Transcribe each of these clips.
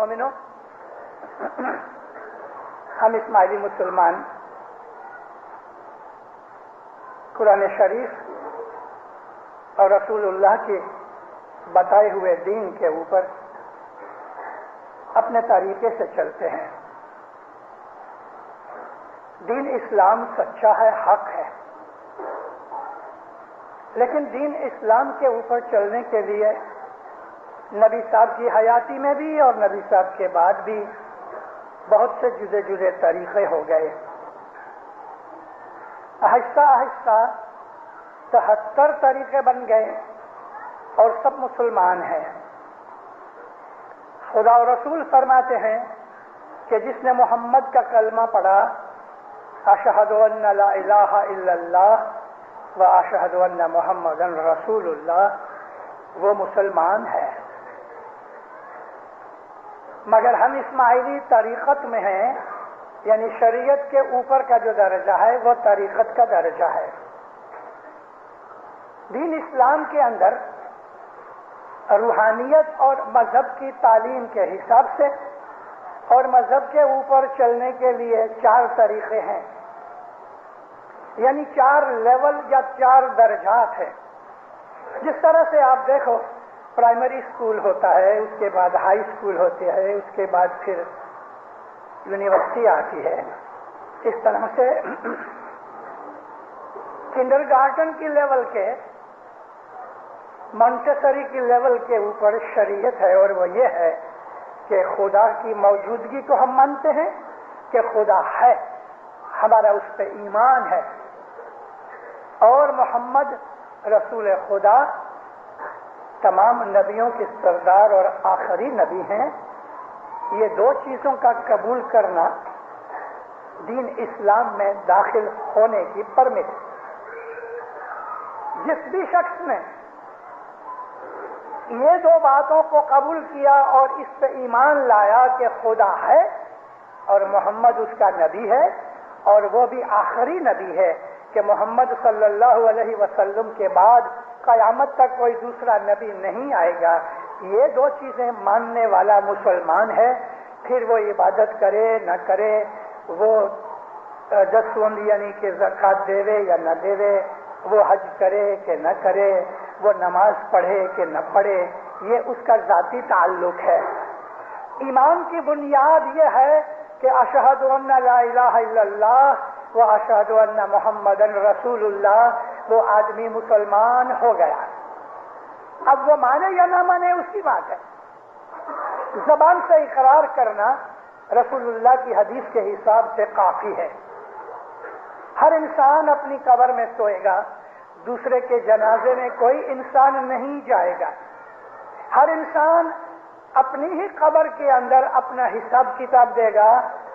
مومنوں، ہم اسماعیلی مسلمان قرآن شریف اور رسول اللہ کے بتائے ہوئے دین کے اوپر اپنے طریقے سے چلتے ہیں۔ دین اسلام سچا ہے، حق ہے، لیکن دین اسلام کے اوپر چلنے کے لیے نبی صاحب کی حیاتی میں بھی اور نبی صاحب کے بعد بھی بہت سے جدے جدے طریقے ہو گئے۔ آہستہ آہستہ 73 طریقے بن گئے اور سب مسلمان ہیں۔ خدا و رسول فرماتے ہیں کہ جس نے محمد کا کلمہ پڑھا، اشہد ان لا الہ الا اللہ و اشہد ان محمد رسول اللہ، وہ مسلمان ہے۔ مگر ہم اسماعیلی طریقت میں ہیں، یعنی شریعت کے اوپر کا جو درجہ ہے وہ طریقت کا درجہ ہے۔ دین اسلام کے اندر روحانیت اور مذہب کی تعلیم کے حساب سے اور مذہب کے اوپر چلنے کے لیے 4 طریقے ہیں، یعنی 4 لیول یا 4 درجات ہیں۔ جس طرح سے آپ دیکھو پرائمری اسکول ہوتا ہے، اس کے بعد ہائی اسکول ہوتے ہیں، اس کے بعد پھر یونیورسٹی آتی ہے، اس طرح سے کنڈر گارڈن کی لیول کے، مونٹیسری کی لیول کے اوپر شریعت ہے، اور وہ یہ ہے کہ خدا کی موجودگی کو ہم مانتے ہیں کہ خدا ہے، ہمارا اس پہ ایمان ہے، اور محمد رسول خدا تمام نبیوں کے سردار اور آخری نبی ہیں۔ یہ 2 چیزوں کا قبول کرنا دین اسلام میں داخل ہونے کی پرمٹ۔ جس بھی شخص نے یہ 2 باتوں کو قبول کیا اور اس پہ ایمان لایا کہ خدا ہے اور محمد اس کا نبی ہے، اور وہ بھی آخری نبی ہے کہ محمد صلی اللہ علیہ وسلم کے بعد قیامت تک کوئی دوسرا نبی نہیں آئے گا، یہ 2 چیزیں ماننے والا مسلمان ہے۔ پھر وہ عبادت کرے نہ کرے، وہ 10 یعنی کہ زکوٰۃ دے یا نہ دے، وہ حج کرے کہ نہ کرے، وہ نماز پڑھے کہ نہ پڑھے، یہ اس کا ذاتی تعلق ہے۔ ایمان کی بنیاد یہ ہے کہ اشہد ان لا الہ الا اللہ و اشہد ان محمد رسول اللہ، وہ آدمی مسلمان ہو گیا۔ اب وہ مانے یا نہ مانے اس کی بات ہے۔ زبان سے اقرار کرنا رسول اللہ کی حدیث کے حساب سے کافی ہے۔ ہر انسان اپنی قبر میں سوئے گا، دوسرے کے جنازے میں کوئی انسان نہیں جائے گا۔ ہر انسان اپنی ہی قبر کے اندر اپنا حساب کتاب دے گا۔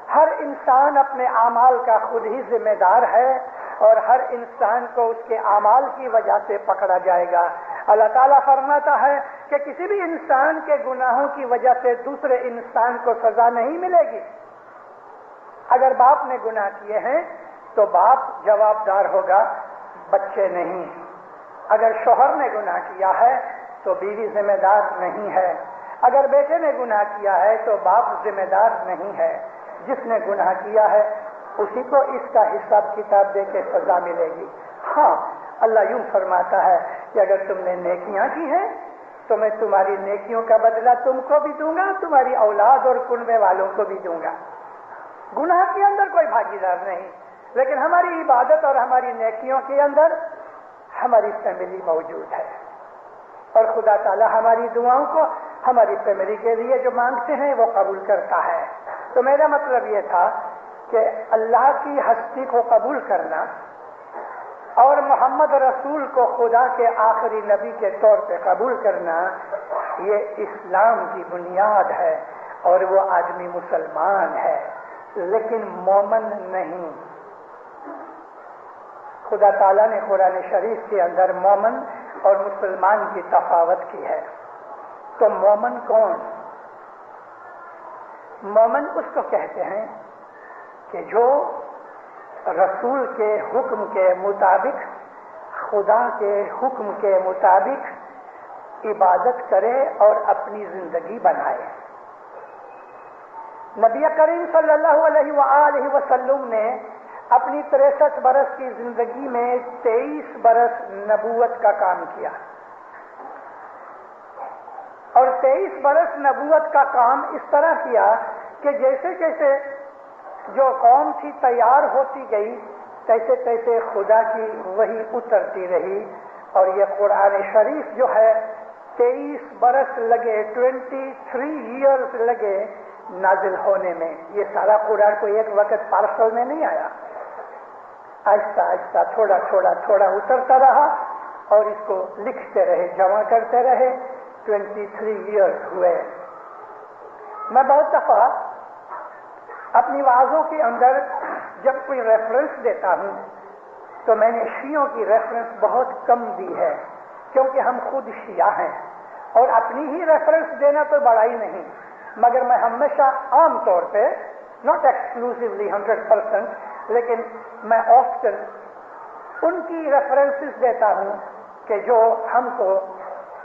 ہر انسان اپنے اعمال کا خود ہی ذمہ دار ہے، اور ہر انسان کو اس کے اعمال کی وجہ سے پکڑا جائے گا۔ اللہ تعالیٰ فرماتا ہے کہ کسی بھی انسان کے گناہوں کی وجہ سے دوسرے انسان کو سزا نہیں ملے گی۔ اگر باپ نے گناہ کیے ہیں تو باپ جوابدار ہوگا، بچے نہیں۔ اگر شوہر نے گناہ کیا ہے تو بیوی ذمہ دار نہیں ہے۔ اگر بیٹے نے گناہ کیا ہے تو باپ ذمہ دار نہیں ہے۔ جس نے گناہ کیا ہے اسی کو اس کا حساب کتاب دے کے سزا ملے گی۔ ہاں، اللہ یوں فرماتا ہے کہ اگر تم نے نیکیاں کی ہیں تو میں تمہاری نیکیوں کا بدلہ تم کو بھی دوں گا، تمہاری اولاد اور کنبے والوں کو بھی دوں گا۔ گناہ کے اندر کوئی بھاگیدار نہیں، لیکن ہماری عبادت اور ہماری نیکیوں کے اندر ہماری فیملی موجود ہے، اور خدا تعالیٰ ہماری دعاؤں کو ہماری فیملی کے لیے جو مانگتے ہیں وہ قبول کرتا ہے۔ تو میرا مطلب یہ تھا کہ اللہ کی ہستی کو قبول کرنا اور محمد رسول کو خدا کے آخری نبی کے طور پہ قبول کرنا، یہ اسلام کی بنیاد ہے، اور وہ آدمی مسلمان ہے لیکن مومن نہیں۔ خدا تعالیٰ نے قرآن شریف کے اندر مومن اور مسلمان کی تفاوت کی ہے۔ تو مومن کون؟ مومن اس کو کہتے ہیں کہ جو رسول کے حکم کے مطابق، خدا کے حکم کے مطابق عبادت کرے اور اپنی زندگی بنائے۔ نبی کریم صلی اللہ علیہ وآلہ وسلم نے اپنی 63 برس کی زندگی میں 23 برس نبوت کا کام کیا، اور 23 برس نبوت کا کام اس طرح کیا کہ جیسے جیسے جو قوم تھی تیار ہوتی گئی، تیسے تیسے خدا کی وحی اترتی رہی، اور یہ قرآن شریف جو ہے 23 برس لگے، 23 ایئرز لگے نازل ہونے میں۔ یہ سارا قرآن کو ایک وقت پارسل میں نہیں آیا، آہستہ آہستہ تھوڑا تھوڑا تھوڑا اترتا رہا، اور اس کو لکھتے رہے، جمع کرتے رہے، 23 ایئرز ہوئے۔ میں بہت دفعہ اپنی وعظوں کے اندر جب کوئی ریفرنس دیتا ہوں تو میں نے شیعوں کی ریفرنس بہت کم دی ہے، کیونکہ ہم خود شیعہ ہیں، اور اپنی ہی ریفرنس دینا تو بڑائی نہیں، مگر میں ہمیشہ عام طور پہ ناٹ ایکسکلوسیولی 100%، لیکن میں آفٹن ان کی ریفرنسز دیتا ہوں کہ جو ہم کو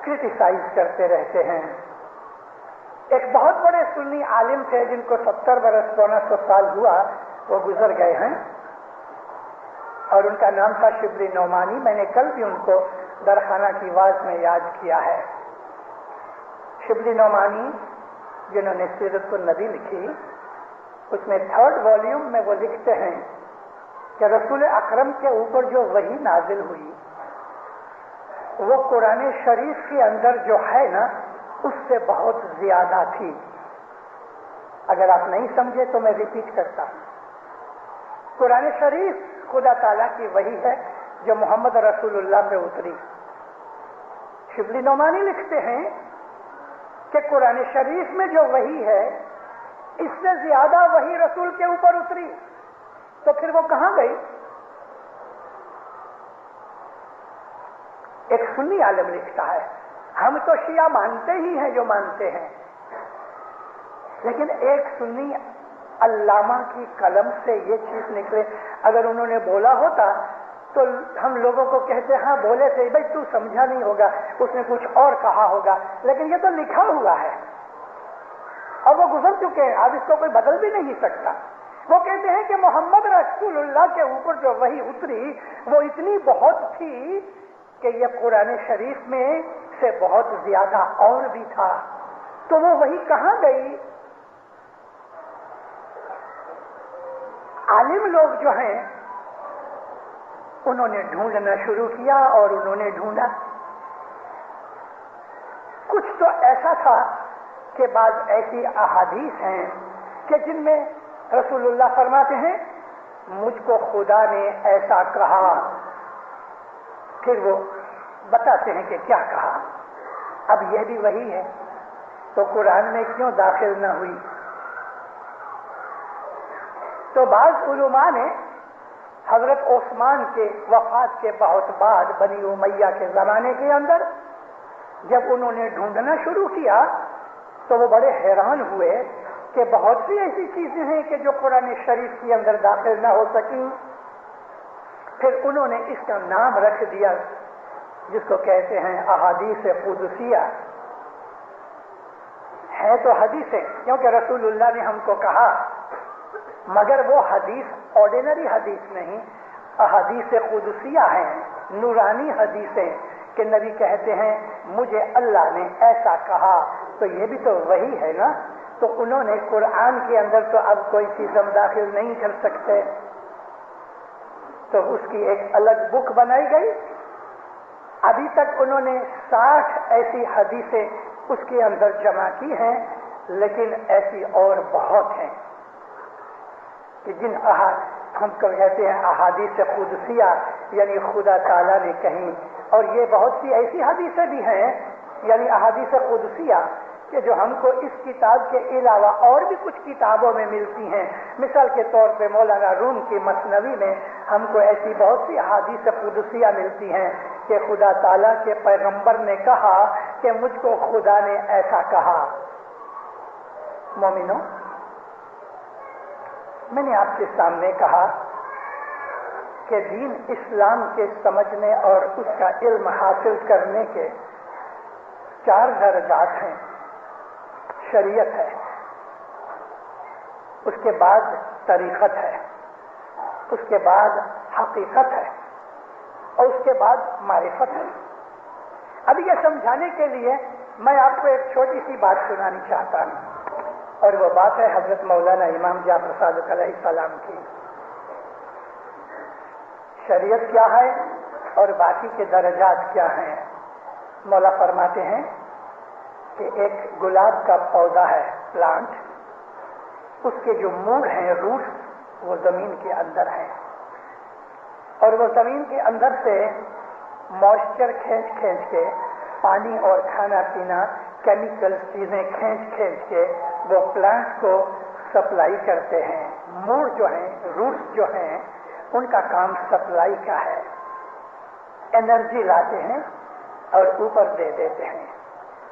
کرٹیسائز کرتے رہتے ہیں۔ ایک بہت بڑے سنی عالم تھے جن کو 70 برس 100 سال ہوا، وہ گزر گئے ہیں، اور ان کا نام تھا شبلی نعمانی۔ میں نے کل بھی ان کو درخانہ کی واز میں یاد کیا ہے۔ شبلی نعمانی جنہوں نے سیرت النبی لکھی، اس میں 3rd والیوم میں وہ لکھتے ہیں کہ رسول اکرم کے اوپر جو وحی نازل ہوئی وہ قرآن شریف کے اندر جو ہے نا اس سے بہت زیادہ تھی۔ اگر آپ نہیں سمجھے تو میں ریپیٹ کرتا ہوں، قرآن شریف خدا تعالیٰ کی وحی ہے جو محمد رسول اللہ پہ اتری۔ شبلی نعمانی لکھتے ہیں کہ قرآن شریف میں جو وحی ہے اس سے زیادہ وحی رسول کے اوپر اتری، تو پھر وہ کہاں گئی؟ ایک سنی عالم لکھتا ہے، ہم تو شیعہ مانتے ہی ہیں جو مانتے ہیں، لیکن ایک سنی علامہ کی قلم سے یہ چیز نکلے، اگر انہوں نے بولا ہوتا تو ہم لوگوں کو کہتے ہاں بولے تھے بھائی تو سمجھا نہیں ہوگا، اس نے کچھ اور کہا ہوگا، لیکن یہ تو لکھا ہوا ہے اور وہ گزر چکے ہیں، اب اس کو کوئی بدل بھی نہیں سکتا۔ وہ کہتے ہیں کہ محمد رسول اللہ کے اوپر جو وحی اتری وہ اتنی بہت تھی کہ یہ قرآن شریف میں سے بہت زیادہ اور بھی تھا، تو وہ وحی کہاں گئی؟ عالم لوگ جو ہیں انہوں نے ڈھونڈنا شروع کیا اور انہوں نے ڈھونڈا، کچھ تو ایسا تھا کہ بعض ایسی احادیث ہیں کہ جن میں رسول اللہ فرماتے ہیں مجھ کو خدا نے ایسا کہا، پھر وہ بتاتے ہیں کہ کیا کہا۔ اب یہ بھی وہی ہے تو قرآن میں کیوں داخل نہ ہوئی؟ تو بعض علماء نے حضرت عثمان کے وفات کے بہت بعد بنی امیہ کے زمانے کے اندر جب انہوں نے ڈھونڈنا شروع کیا تو وہ بڑے حیران ہوئے کہ بہت سی ایسی چیزیں ہیں کہ جو قرآن شریف کے اندر داخل نہ ہو سکیں۔ پھر انہوں نے اس کا نام رکھ دیا جس کو کہتے ہیں احادیث قدسیہ۔ ہے تو حدیثیں، کیونکہ رسول اللہ نے ہم کو کہا، مگر وہ حدیث آرڈینری حدیث نہیں، احادیث قدسیہ ہیں، نورانی حدیثیں کہ نبی کہتے ہیں مجھے اللہ نے ایسا کہا، تو یہ بھی تو وہی ہے نا۔ تو انہوں نے قرآن کے اندر تو اب کوئی چیز ہم داخل نہیں کر سکتے، تو اس کی ایک الگ بک بنائی گئی۔ ابھی تک انہوں نے 60 ایسی حدیثیں اس کے اندر جمع کی ہیں، لیکن ایسی اور بہت ہیں کہ جن ہم کو کہتے ہیں احادیث قدسیہ، یعنی خدا تعالیٰ نے کہیں، اور یہ بہت سی ایسی حدیثیں بھی ہیں یعنی احادیث قدسیہ کہ جو ہم کو اس کتاب کے علاوہ اور بھی کچھ کتابوں میں ملتی ہیں۔ مثال کے طور پہ مولانا روم کی مثنوی میں ہم کو ایسی بہت سی احادیث قدسیہ ملتی ہیں کہ خدا تعالیٰ کے پیغمبر نے کہا کہ مجھ کو خدا نے ایسا کہا۔ مومنوں، میں نے آپ کے سامنے کہا کہ دین اسلام کے سمجھنے اور اس کا علم حاصل کرنے کے 4 درجات ہیں۔ شریعت ہے، اس کے بعد طریقت ہے، اس کے بعد حقیقت ہے، اور اس کے بعد معرفت ہے۔ اب یہ سمجھانے کے لیے میں آپ کو ایک چھوٹی سی بات سنانی چاہتا ہوں، اور وہ بات ہے حضرت مولانا امام جعفر صادق علیہ السلام کی۔ شریعت کیا ہے اور باقی کے درجات کیا ہیں؟ مولا فرماتے ہیں کہ ایک گلاب کا پودا ہے، پلانٹ، اس کے جو موڑ ہیں، روٹس، وہ زمین کے اندر ہیں، اور وہ زمین کے اندر سے موئسچر کھینچ کھینچ کے، پانی اور کھانا پینا، کیمیکل چیزیں کھینچ کھینچ کے وہ پلانٹ کو سپلائی کرتے ہیں۔ موڑ جو ہیں، روٹس جو ہیں، ان کا کام سپلائی کا ہے، انرجی لاتے ہیں اور اوپر دے دیتے ہیں۔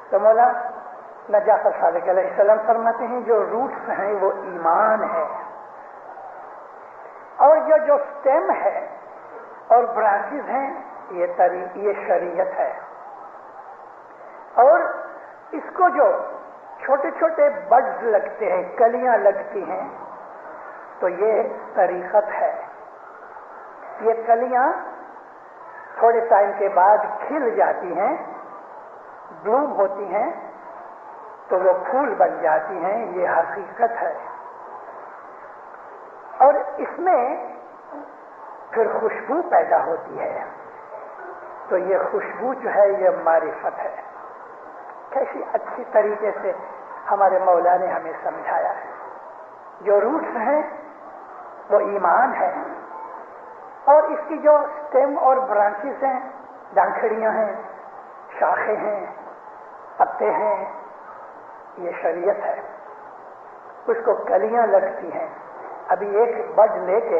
تو مولانا جعفر صادق علیہ السلام فرماتے ہیں جو روٹس ہیں وہ ایمان ہے، اور یہ جو سٹیم ہے اور برانچز ہیں یہ شریعت ہے، اور اس کو جو چھوٹے چھوٹے بڈز لگتے ہیں، کلیاں لگتی ہیں، تو یہ طریقت ہے۔ یہ کلیاں تھوڑے ٹائم کے بعد کھل جاتی ہیں، بلوم ہوتی ہیں، تو وہ پھول بن جاتی ہیں، یہ حقیقت ہے۔ اور اس میں پھر خوشبو پیدا ہوتی ہے، تو یہ خوشبو جو ہے یہ معرفت ہے۔ کیسی اچھی طریقے سے ہمارے مولا نے ہمیں سمجھایا ہے۔ جو روٹس ہیں وہ ایمان ہے، اور اس کی جو سٹیم اور برانچز ہیں، ڈانکھڑیاں ہیں، شاخیں ہیں، پتے ہیں، یہ شریعت ہے۔ اس کو کلیاں لگتی ہیں۔ ابھی ایک بڈ لے کے،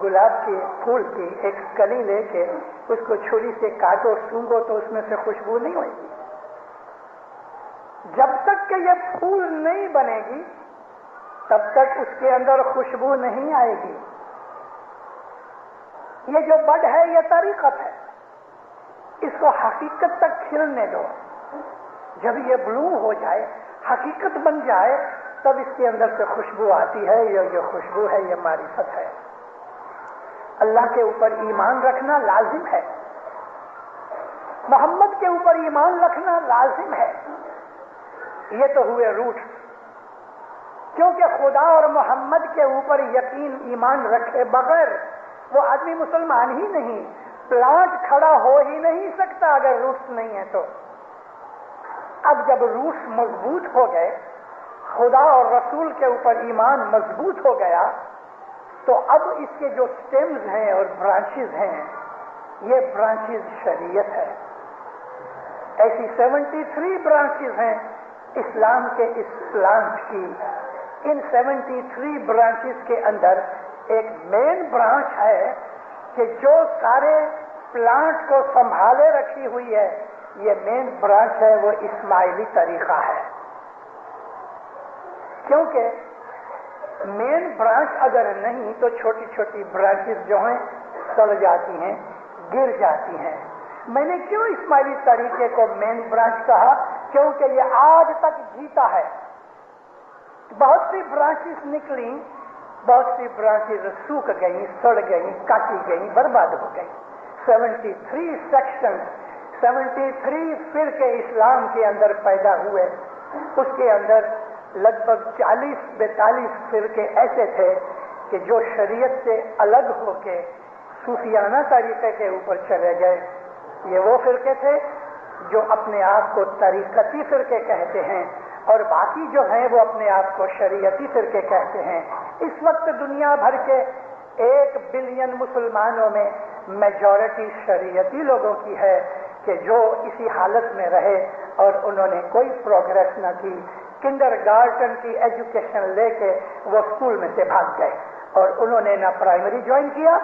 گلاب کے پھول کی ایک کلی لے کے اس کو چھری سے کاٹو، سونگھو تو اس میں سے خوشبو نہیں ہوئے گی۔ جب تک کہ یہ پھول نہیں بنے گی تب تک اس کے اندر خوشبو نہیں آئے گی۔ یہ جو بڈ ہے یہ طریقت ہے، اس کو حقیقت تک کھلنے دو۔ جب یہ بلوم ہو جائے، حقیقت بن جائے، تب اس کے اندر سے خوشبو آتی ہے۔ یہ جو خوشبو ہے یہ معرفت ہے۔ اللہ کے اوپر ایمان رکھنا لازم ہے، محمد کے اوپر ایمان رکھنا لازم ہے۔ یہ تو ہوئے روٹس، کیونکہ خدا اور محمد کے اوپر یقین ایمان رکھے بغیر وہ آدمی مسلمان ہی نہیں، پلانٹ کھڑا ہو ہی نہیں سکتا اگر روٹس نہیں ہے تو۔ اب جب روٹس مضبوط ہو گئے، خدا اور رسول کے اوپر ایمان مضبوط ہو گیا، تو اب اس کے جو سٹیمز ہیں اور برانچز ہیں، یہ برانچز شریعت ہے۔ ایسی 73 برانچز ہیں اسلام کے اس پلانٹ کی۔ ان 73 برانچز کے اندر ایک مین برانچ ہے کہ جو سارے پلانٹ کو سنبھالے رکھی ہوئی ہے، یہ مین برانچ ہے، وہ اسماعیلی طریقہ ہے۔ کیونکہ مین برانچ اگر نہیں تو چھوٹی چھوٹی برانچز جو ہیں سڑ جاتی ہیں، گر جاتی ہیں۔ میں نے کیوں اسماعیلی طریقے کو مین برانچ کہا؟ کیونکہ یہ آج تک جیتا ہے۔ بہت سی برانچز نکلی، بہت سی برانچز سوکھ گئیں، سڑ گئیں، کاٹی گئیں، برباد ہو گئیں۔ 73 سیکشن، 73 فرقے اسلام کے اندر پیدا ہوئے۔ اس کے اندر لگ بھگ 40-42 فرقے ایسے تھے کہ جو شریعت سے الگ ہو کے صوفیانہ طریقے کے اوپر چلے گئے۔ یہ وہ فرقے تھے جو اپنے آپ کو طریقتی فرقے کہتے ہیں، اور باقی جو ہیں وہ اپنے آپ کو شریعتی فرقے کہتے ہیں۔ اس وقت دنیا بھر کے 1 بلین مسلمانوں میں میجورٹی شریعتی لوگوں کی ہے کہ جو اسی حالت میں رہے اور انہوں نے کوئی پروگریس نہ کی۔ کنڈر گارٹن کی ایجوکیشن لے کے وہ اسکول میں سے بھاگ گئے، اور انہوں نے نہ پرائمری جوائن کیا،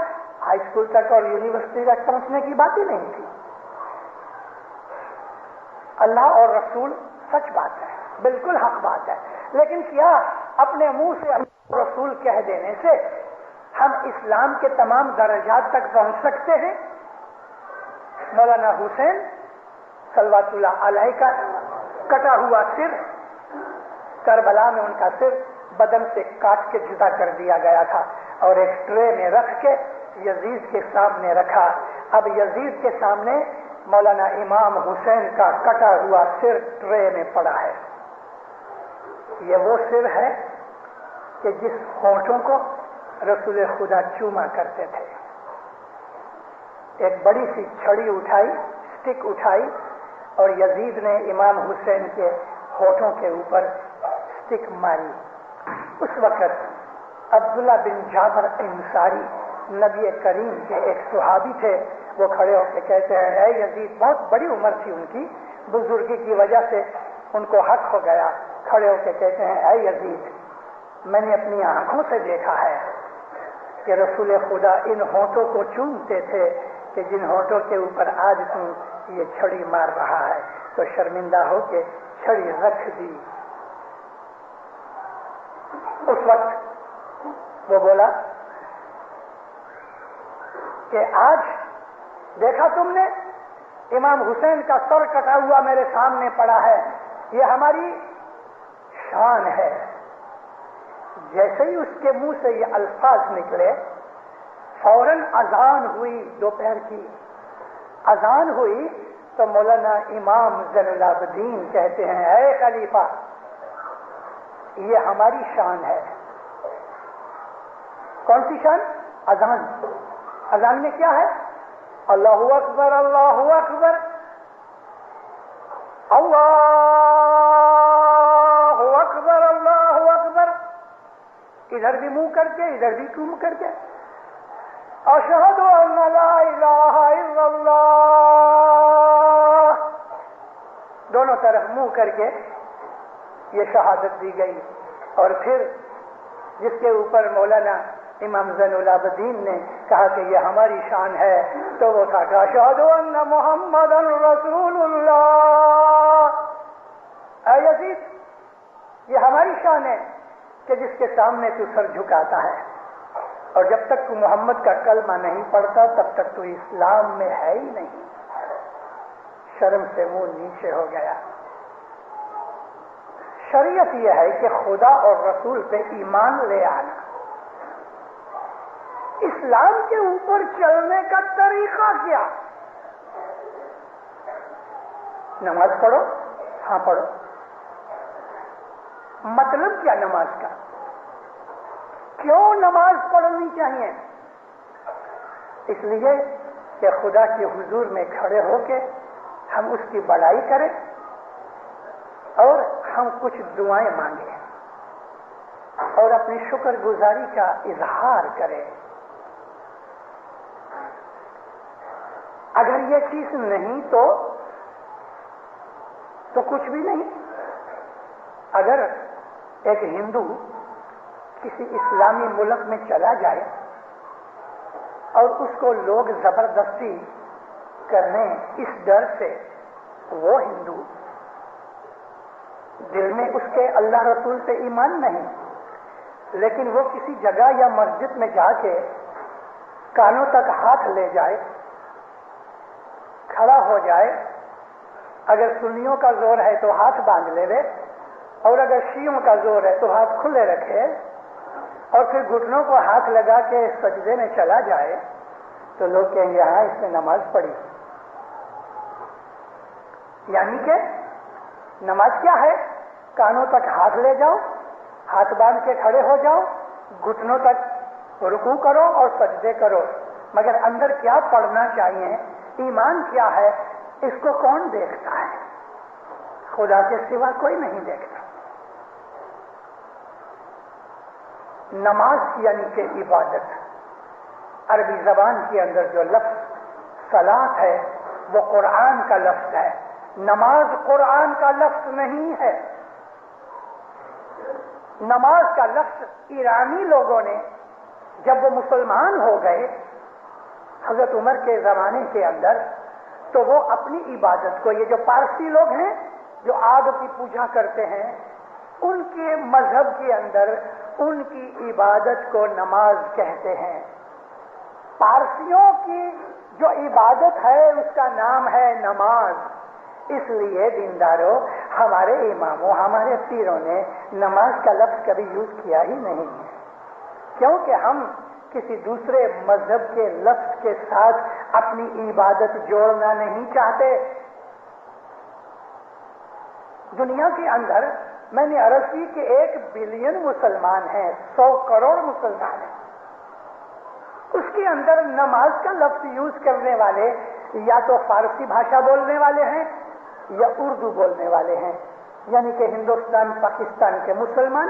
ہائی اسکول تک اور یونیورسٹی تک پہنچنے کی بات ہی نہیں تھی۔ اللہ اور رسول سچ بات ہے، بالکل حق بات ہے، لیکن کیا اپنے منہ سے اللہ اور رسول کہہ دینے سے ہم اسلام کے تمام درجات تک پہنچ سکتے ہیں؟ مولانا حسین صلوات اللہ علیہ کا کٹا ہوا سر کربلا میں ان کا سر بدن سے کاٹ کے جدا کر دیا گیا تھا اور ایک ٹرے میں رکھ کے یزید کے سامنے رکھا. اب یزید کے سامنے مولانا امام حسین کا کٹا ہوا سر ٹرے میں پڑا ہے. یہ وہ سر ہے کہ جس ہونٹوں کو رسول خدا چوما کرتے تھے. ایک بڑی سی چھڑی اٹھائی، سٹک اٹھائی، اور یزید نے امام حسین کے ہونٹوں کے اوپر سٹک ماری. اس وقت عبداللہ بن جابر انصاری نبی کریم کے ایک صحابی تھے. وہ کھڑے ہو کے کہتے ہیں اے یزید، بہت بڑی عمر تھی ان کی، بزرگی کی وجہ سے ان کو حق ہو گیا. کھڑے ہو کے کہتے ہیں اے یزید، میں نے اپنی آنکھوں سے دیکھا ہے کہ رسول خدا ان ہونٹوں کو چومتے تھے کہ جن ہونٹوں کے اوپر آج تم یہ چھڑی مار رہا ہے. تو شرمندہ ہو کے چھڑی رکھ دی. اس وقت وہ بولا کہ آج دیکھا تم نے امام حسین کا سر کٹا ہوا میرے سامنے پڑا ہے، یہ ہماری شان ہے. جیسے ہی اس کے منہ سے یہ الفاظ نکلے فوراً اذان ہوئی. دوپہر کی اذان ہوئی تو مولانا امام زین العابدین کہتے ہیں اے خلیفہ، یہ ہماری شان ہے. کون سی شان؟ اذان. اذان میں کیا ہے؟ اللہ اکبر اللہ اکبر اللہ اکبر اللہ اکبر، ادھر بھی منہ کر کے ادھر بھی منہ کر کے اشہد ان لا الہ الا اللہ، دونوں طرف منہ کر کے یہ شہادت دی گئی. اور پھر جس کے اوپر مولانا امام زین العابدین نے کہا کہ یہ ہماری شان ہے تو وہ تھا کہ اشہد ان محمد رسول اللہ. اے یزید، یہ ہماری شان ہے کہ جس کے سامنے تو سر جھکاتا ہے، اور جب تک تو محمد کا کلمہ نہیں پڑھتا تب تک تو اسلام میں ہے ہی نہیں. شرم سے منہ نیچے ہو گیا. شریعت یہ ہے کہ خدا اور رسول پہ ایمان لے آنا. اسلام کے اوپر چلنے کا طریقہ کیا؟ نماز پڑھو، ہاں پڑھو. مطلب کیا نماز کا؟ کیوں نماز پڑھنی چاہیے؟ اس لیے کہ خدا کے حضور میں کھڑے ہو کے ہم اس کی بڑائی کریں اور ہم کچھ دعائیں مانگیں اور اپنی شکر گزاری کا اظہار کریں. اگر یہ چیز نہیں تو کچھ بھی نہیں. اگر ایک ہندو کسی اسلامی ملک میں چلا جائے اور اس کو لوگ زبردستی کرنے اس ڈر سے، وہ ہندو دل میں اس کے اللہ رسول سے ایمان نہیں، لیکن وہ کسی جگہ یا مسجد میں جا کے کانوں تک ہاتھ لے جائے، کھڑا ہو جائے، اگر سنیوں کا زور ہے تو ہاتھ باندھ لے اور اگر شیعوں کا زور ہے تو ہاتھ کھلے رکھے اور پھر گھٹنوں کو ہاتھ لگا کے سجدے میں چلا جائے تو لوگ کہیں گے ہاں اس نے نماز پڑھی. یعنی کہ نماز کیا ہے؟ کانوں تک ہاتھ لے جاؤ، ہاتھ باندھ کے کھڑے ہو جاؤ، گھٹنوں تک رکوع کرو اور سجدے کرو. مگر اندر کیا پڑھنا چاہیے، ایمان کیا ہے، اس کو کون دیکھتا ہے؟ خدا کے سوا کوئی نہیں دیکھتا. نماز یعنی کہ عبادت. عربی زبان کے اندر جو لفظ صلاۃ ہے وہ قرآن کا لفظ ہے. نماز قرآن کا لفظ نہیں ہے. نماز کا لفظ ایرانی لوگوں نے جب وہ مسلمان ہو گئے حضرت عمر کے زمانے کے اندر، تو وہ اپنی عبادت کو، یہ جو پارسی لوگ ہیں جو آگ کی پوجا کرتے ہیں، ان کے مذہب کے اندر ان کی عبادت کو نماز کہتے ہیں. پارسیوں کی جو عبادت ہے اس کا نام ہے نماز. اس لیے دینداروں، ہمارے اماموں ہمارے پیروں نے نماز کا لفظ کبھی یوز کیا ہی نہیں ہے، کیونکہ ہم کسی دوسرے مذہب کے لفظ کے ساتھ اپنی عبادت جوڑنا نہیں چاہتے۔ دنیا کے اندر میں نے عرض کی کہ 1 بلین مسلمان ہیں، 100 کروڑ مسلمان ہیں، اس کے اندر نماز کا لفظ یوز کرنے والے یا تو فارسی بھاشا بولنے والے ہیں یا اردو بولنے والے ہیں، یعنی کہ ہندوستان پاکستان کے مسلمان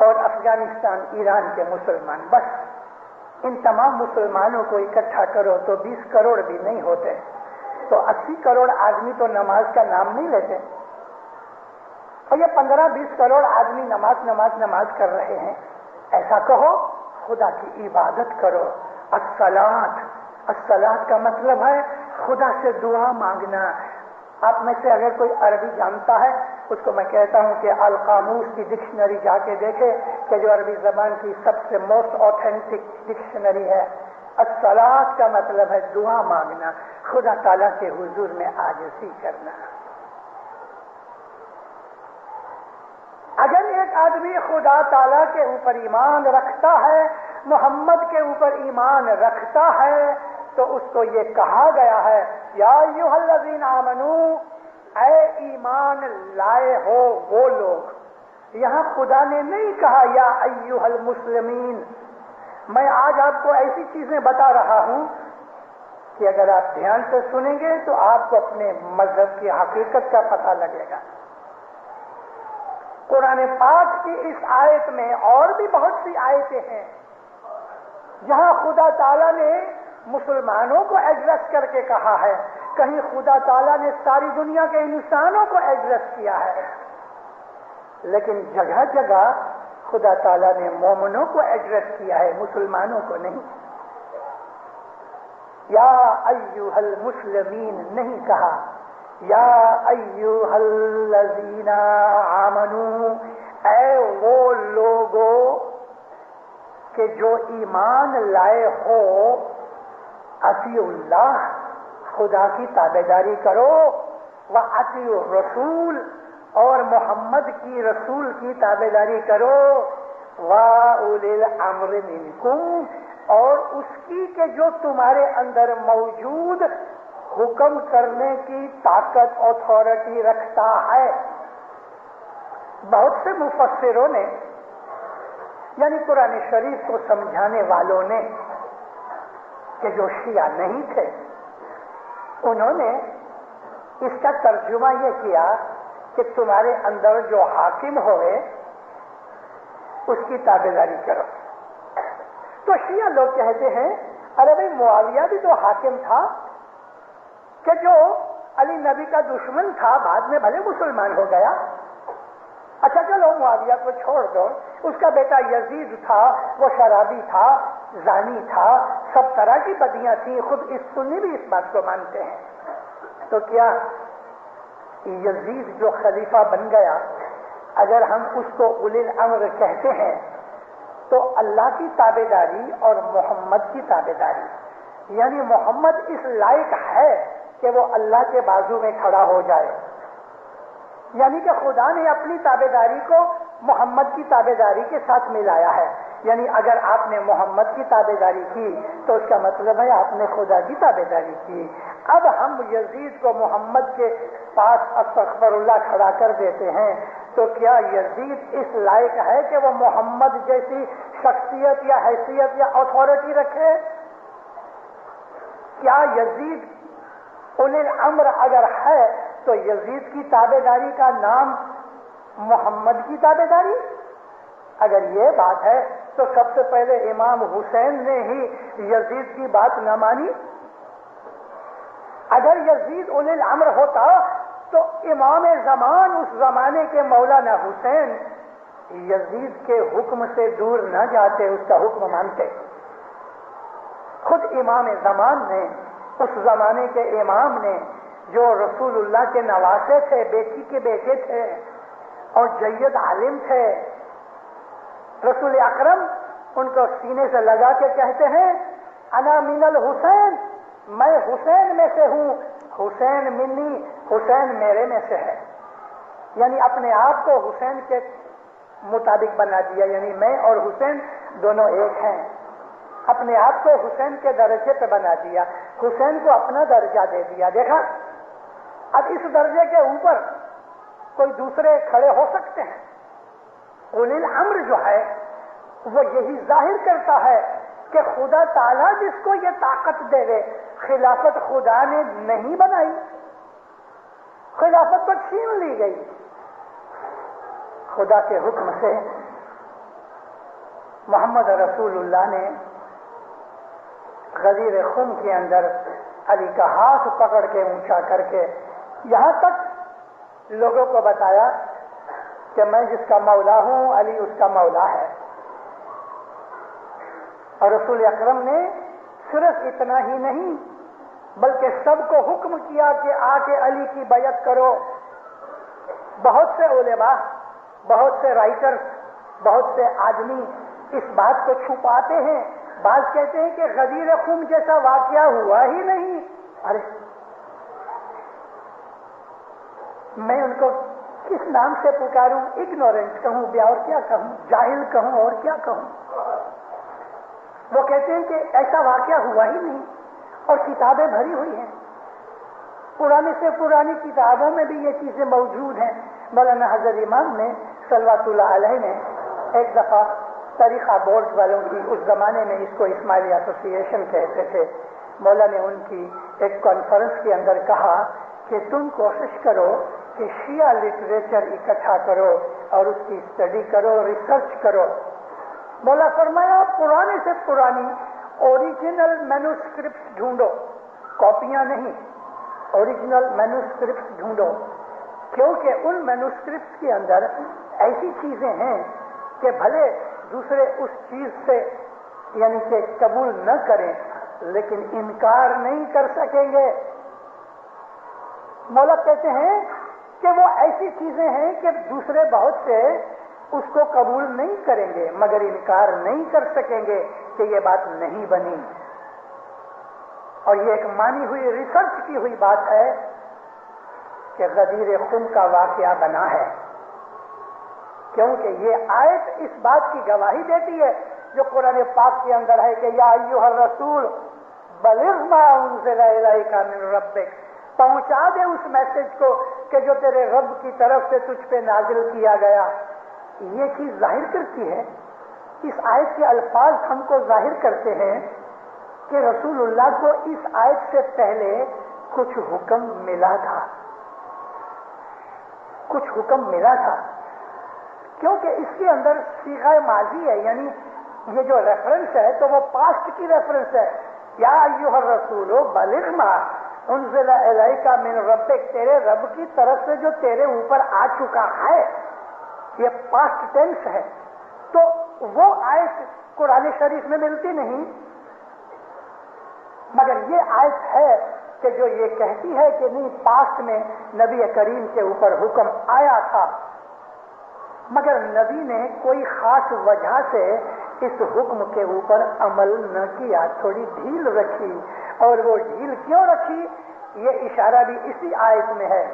اور افغانستان ایران کے مسلمان، بس ان تمام مسلمانوں کو اکٹھا کرو تو 20 کروڑ بھی نہیں ہوتے، تو 80 کروڑ آدمی تو نماز کا نام نہیں لیتے، اور یہ 15-20 کروڑ آدمی نماز کر رہے ہیں۔ ایسا کہو خدا کی عبادت کرو۔ الصلاۃ کا مطلب ہے خدا سے دعا مانگنا۔ آپ میں سے اگر کوئی عربی جانتا ہے اس کو میں کہتا ہوں کہ القاموس کی ڈکشنری جا کے دیکھے کہ جو عربی زبان کی سب سے موسٹ آتھینٹک ڈکشنری ہے۔ الصلاۃ کا مطلب ہے دعا مانگنا، خدا تعالیٰ کے حضور میں عاجزی کرنا۔ اگر ایک آدمی خدا تعالیٰ کے اوپر ایمان رکھتا ہے، محمد کے اوپر ایمان رکھتا ہے، تو اس کو یہ کہا گیا ہے یا ایھا الذین آمنوا، اے ایمان لائے ہو وہ لوگ۔ یہاں خدا نے نہیں کہا یا ایھا المسلمین۔ میں آج آپ کو ایسی چیزیں بتا رہا ہوں کہ اگر آپ دھیان سے سنیں گے تو آپ کو اپنے مذہب کی حقیقت کا پتہ لگے گا۔ قرآن پاک کی اس آیت میں اور بھی بہت سی آیتیں ہیں جہاں خدا تعالیٰ نے مسلمانوں کو ایڈریس کر کے کہا ہے، کہیں خدا تعالیٰ نے ساری دنیا کے انسانوں کو ایڈریس کیا ہے، لیکن جگہ جگہ خدا تعالیٰ نے مومنوں کو ایڈریس کیا ہے، مسلمانوں کو نہیں۔ یا ایھا المسلمین نہیں کہا، یا ایھا الذین آمنوا، اے وہ لوگوں کہ جو ایمان لائے ہو، اطیعوا اللہ، خدا کی تابعداری کرو، واطیعوا الرسول، اور محمد کی رسول کی تابعداری کرو، واولی الامر منکم، اور اس کی کہ جو تمہارے اندر موجود حکم کرنے کی طاقت اتھارٹی رکھتا ہے۔ بہت سے مفسروں نے، یعنی قرآن شریف کو سمجھانے والوں نے کہ جو شیعہ نہیں تھے، انہوں نے اس کا ترجمہ یہ کیا کہ تمہارے اندر جو حاکم ہوئے اس کی تابعداری کرو۔ تو شیعہ لوگ کہتے ہیں ارے بھائی معاویہ بھی تو حاکم تھا کہ جو علی نبی کا دشمن تھا، بعد میں بھلے مسلمان ہو گیا، اچھا چلو معاویہ کو چھوڑ دو، اس کا بیٹا یزید تھا، وہ شرابی تھا، زانی تھا، سب طرح کی بدیاں تھیں، خود اس سنی بھی اس بات کو مانتے ہیں۔ تو کیا یزید جو خلیفہ بن گیا، اگر ہم اس کو اولی الامر کہتے ہیں تو اللہ کی تابعداری اور محمد کی تابعداری، یعنی محمد اس لائق ہے کہ وہ اللہ کے بازو میں کھڑا ہو جائے، یعنی کہ خدا نے اپنی تابعداری کو محمد کی تابعداری کے ساتھ ملایا ہے، یعنی اگر آپ نے محمد کی تابعداری کی تو اس کا مطلب ہے آپ نے خدا کی تابعداری کی۔ اب ہم یزید کو محمد کے پاس استغفر اللہ کھڑا کر دیتے ہیں، تو کیا یزید اس لائق ہے کہ وہ محمد جیسی شخصیت یا حیثیت یا اتھارٹی رکھے؟ کیا یزید اولی الامر اگر ہے تو یزید کی تابعداری کا نام محمد کی تابعداری؟ اگر یہ بات ہے تو سب سے پہلے امام حسین نے ہی یزید کی بات نہ مانی۔ اگر یزید اولی الامر ہوتا تو امام زمان اس زمانے کے مولانا حسین یزید کے حکم سے دور نہ جاتے، اس کا حکم مانتے۔ خود امام زمان نے، اس زمانے کے امام نے، جو رسول اللہ کے نواسے تھے، بیٹی کے بیٹے تھے اور جید عالم تھے، رسول اکرم ان کو سینے سے لگا کے کہتے ہیں انا من الحسین، میں حسین میں سے ہوں، حسین منی، حسین میرے میں سے ہے۔ یعنی اپنے آپ کو حسین کے مطابق بنا دیا، یعنی میں اور حسین دونوں ایک ہیں، اپنے آپ کو حسین کے درجے پہ بنا دیا، حسین کو اپنا درجہ دے دیا۔ دیکھا، اب اس درجے کے اوپر کوئی دوسرے کھڑے ہو سکتے ہیں؟ اولی الامر جو ہے وہ یہی ظاہر کرتا ہے کہ خدا تعالیٰ جس کو یہ طاقت دے دے، خلافت خدا نے نہیں بنائی، خلافت تو چھین لی گئی۔ خدا کے حکم سے محمد رسول اللہ نے غدیر خم کے اندر علی کا ہاتھ پکڑ کے اونچا کر کے یہاں تک لوگوں کو بتایا کہ میں جس کا مولا ہوں علی اس کا مولا ہے۔ اور رسول اکرم نے صرف اتنا ہی نہیں بلکہ سب کو حکم کیا کہ آ کے علی کی بیعت کرو۔ بہت سے علماء، بہت سے رائٹرز، بہت سے آدمی اس بات کو چھپاتے ہیں، بعض کہتے ہیں کہ غدیر خم جیسا واقعہ ہوا ہی نہیں۔ ارے میں ان کو کس نام سے پکاروں؟ اگنورنٹ کہوں یا اور کیا کہوں؟ جاہل کہوں اور کیا کہوں؟ وہ کہتے ہیں کہ ایسا واقعہ ہوا ہی نہیں، اور کتابیں بھری ہوئی ہیں، پرانی سے پرانی کتابوں میں بھی یہ چیزیں موجود ہیں۔ مولانا حضرت امام نے صلوات اللہ علیہ نے ایک دفعہ طریقہ بورڈ والوں کی، اس زمانے میں اس کو اسماعیلی ایسوسی ایشن کہتے تھے، مولا نے ان کی ایک کانفرنس کے اندر کہا کہ تم کوشش کرو کہ شیعہ لٹریچر اکٹھا کرو اور اس کی اسٹڈی کرو، ریسرچ کرو۔ مولا فرمایا پرانے سے پرانی اوریجنل مینوسکرپٹس ڈھونڈو، کاپیاں نہیں، اوریجنل مینوسکرپٹس ڈھونڈو، کیونکہ ان مینوسکرپٹس کے اندر ایسی چیزیں ہیں کہ بھلے دوسرے اس چیز سے یعنی کہ قبول نہ کریں لیکن انکار نہیں کر سکیں گے۔ مولا کہتے ہیں کہ وہ ایسی چیزیں ہیں کہ دوسرے بہت سے اس کو قبول نہیں کریں گے مگر انکار نہیں کر سکیں گے کہ یہ بات نہیں بنی۔ اور یہ ایک مانی ہوئی، ریسرچ کی ہوئی بات ہے کہ غدیر خم کا واقعہ بنا ہے، کیونکہ یہ آیت اس بات کی گواہی دیتی ہے جو قرآن پاک کے اندر ہے کہ یا ایھا الرسول بلغ ما انزل الیک من ربک، پہنچا دے اس میسج کو کہ جو تیرے رب کی طرف سے تجھ پہ نازل کیا گیا۔ یہ چیز ظاہر کرتی ہے، اس آیت کے الفاظ ہم کو ظاہر کرتے ہیں کہ رسول اللہ کو اس آیت سے پہلے کچھ حکم ملا تھا، کچھ حکم ملا تھا، کیونکہ اس کے اندر صیغہ ماضی ہے، یعنی یہ جو ریفرنس ہے تو وہ پاسٹ کی ریفرنس ہے۔ یا ایھا الرسول بلغ ما انزل الیک من ربک، تیرے رب کی طرف سے جو تیرے اوپر آ چکا ہے، یہ پاسٹ ٹینس ہے، تو وہ آیت قرآن شریف میں ملتی نہیں، مگر یہ آیت ہے کہ جو یہ کہتی ہے کہ نہیں پاسٹ میں نبی کریم کے اوپر حکم آیا تھا، مگر نبی نے کوئی خاص وجہ سے اس حکم کے اوپر عمل نہ کیا، تھوڑی ڈھیل رکھی، اور وہ ڈھیل کیوں رکھی یہ اشارہ بھی اسی آیت میں ہے۔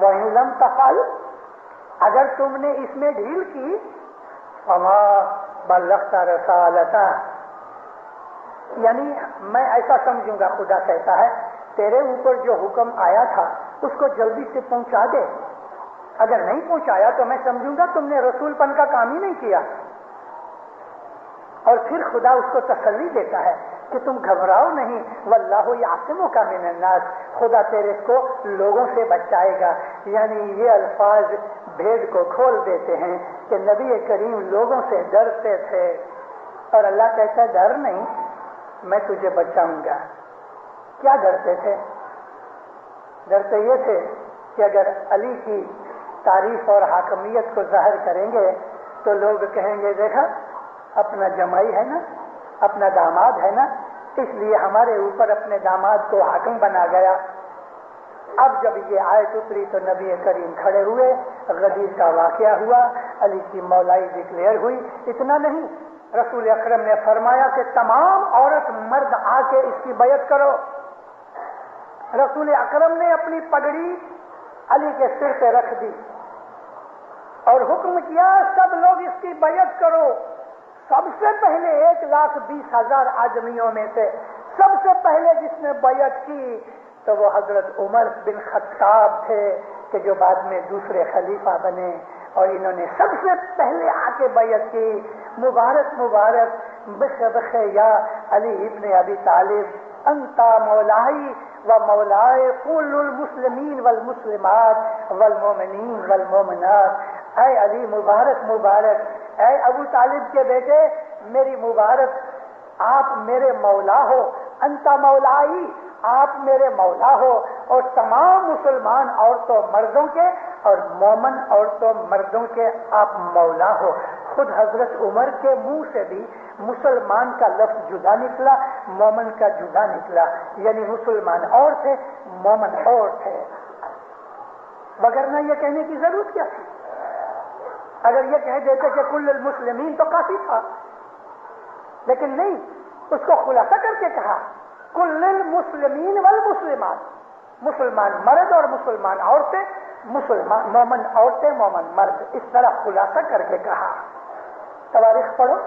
وَإِن لَمْ تَفْعَلْ، اگر تم نے اس میں ڈھیل کی، فَمَا بَلَّغْتَ رِسَالَتَهُ، یعنی میں ایسا سمجھوں گا، خدا کہتا ہے تیرے اوپر جو حکم آیا تھا اس کو جلدی سے پہنچا دے، اگر نہیں پہنچایا تو میں سمجھوں گا تم نے رسول پن کا کام ہی نہیں کیا۔ اور پھر خدا اس کو تسلی دیتا ہے کہ تم گھبراؤ نہیں، واللہ یعصمک من الناس، خدا تیرے کو لوگوں سے بچائے گا۔ یعنی یہ الفاظ بھید کو کھول دیتے ہیں کہ نبی کریم لوگوں سے ڈرتے تھے، اور اللہ کہتا ہے ڈر نہیں، میں تجھے بچاؤں گا۔ کیا ڈرتے تھے؟ ڈرتے یہ تھے کہ اگر علی کی تعریف اور حاکمیت کو ظاہر کریں گے تو لوگ کہیں گے دیکھا اپنا جمائی ہے نا، اپنا داماد ہے نا، اس لیے ہمارے اوپر اپنے داماد کو حاکم بنا گیا۔ اب جب یہ آیت اتری تو نبی کریم کھڑے ہوئے، غدیر کا واقعہ ہوا، علی کی مولائی ڈکلیئر ہوئی۔ اتنا نہیں، رسول اکرم نے فرمایا کہ تمام عورت مرد آ کے اس کی بیعت کرو۔ رسول اکرم نے اپنی پگڑی علی کے سر پہ رکھ دی اور حکم کیا سب لوگ اس کی بیعت کرو. سب سے پہلے 1,20,000 آدمیوں میں سے سب سے پہلے جس نے بیعت کی تو وہ حضرت عمر بن خطاب تھے کہ جو بعد میں دوسرے خلیفہ بنے, اور انہوں نے سب سے پہلے آ کے بیعت کی. مبارک مبارک بخ بخ یا علی ابن ابی طالب انت مولائی و مولائے کل المسلمین والمسلمات والمومنین والمومنات. اے علی مبارک مبارک, اے ابو طالب کے بیٹے میری مبارک, آپ میرے مولا ہو. انت مولائی, آپ میرے مولا ہو, اور تمام مسلمان عورتوں مردوں کے اور مومن عورتوں مردوں کے آپ مولا ہو. خود حضرت عمر کے منہ سے بھی مسلمان کا لفظ جدا نکلا, مومن کا جدا نکلا, یعنی مسلمان اور تھے مومن اور تھے. وگرنہ یہ کہنے کی ضرورت کیا تھی؟ اگر یہ کہہ دیتے کہ کل المسلمین تو کافی تھا, لیکن نہیں, اس کو خلاصہ کر کے کہا کل المسلمین والمسلمات, مسلمان مرد اور مسلمان عورتیں, مسلمان مومن عورتیں مومن مرد, اس طرح خلاصہ کر کے کہا. تواریخ پڑھو.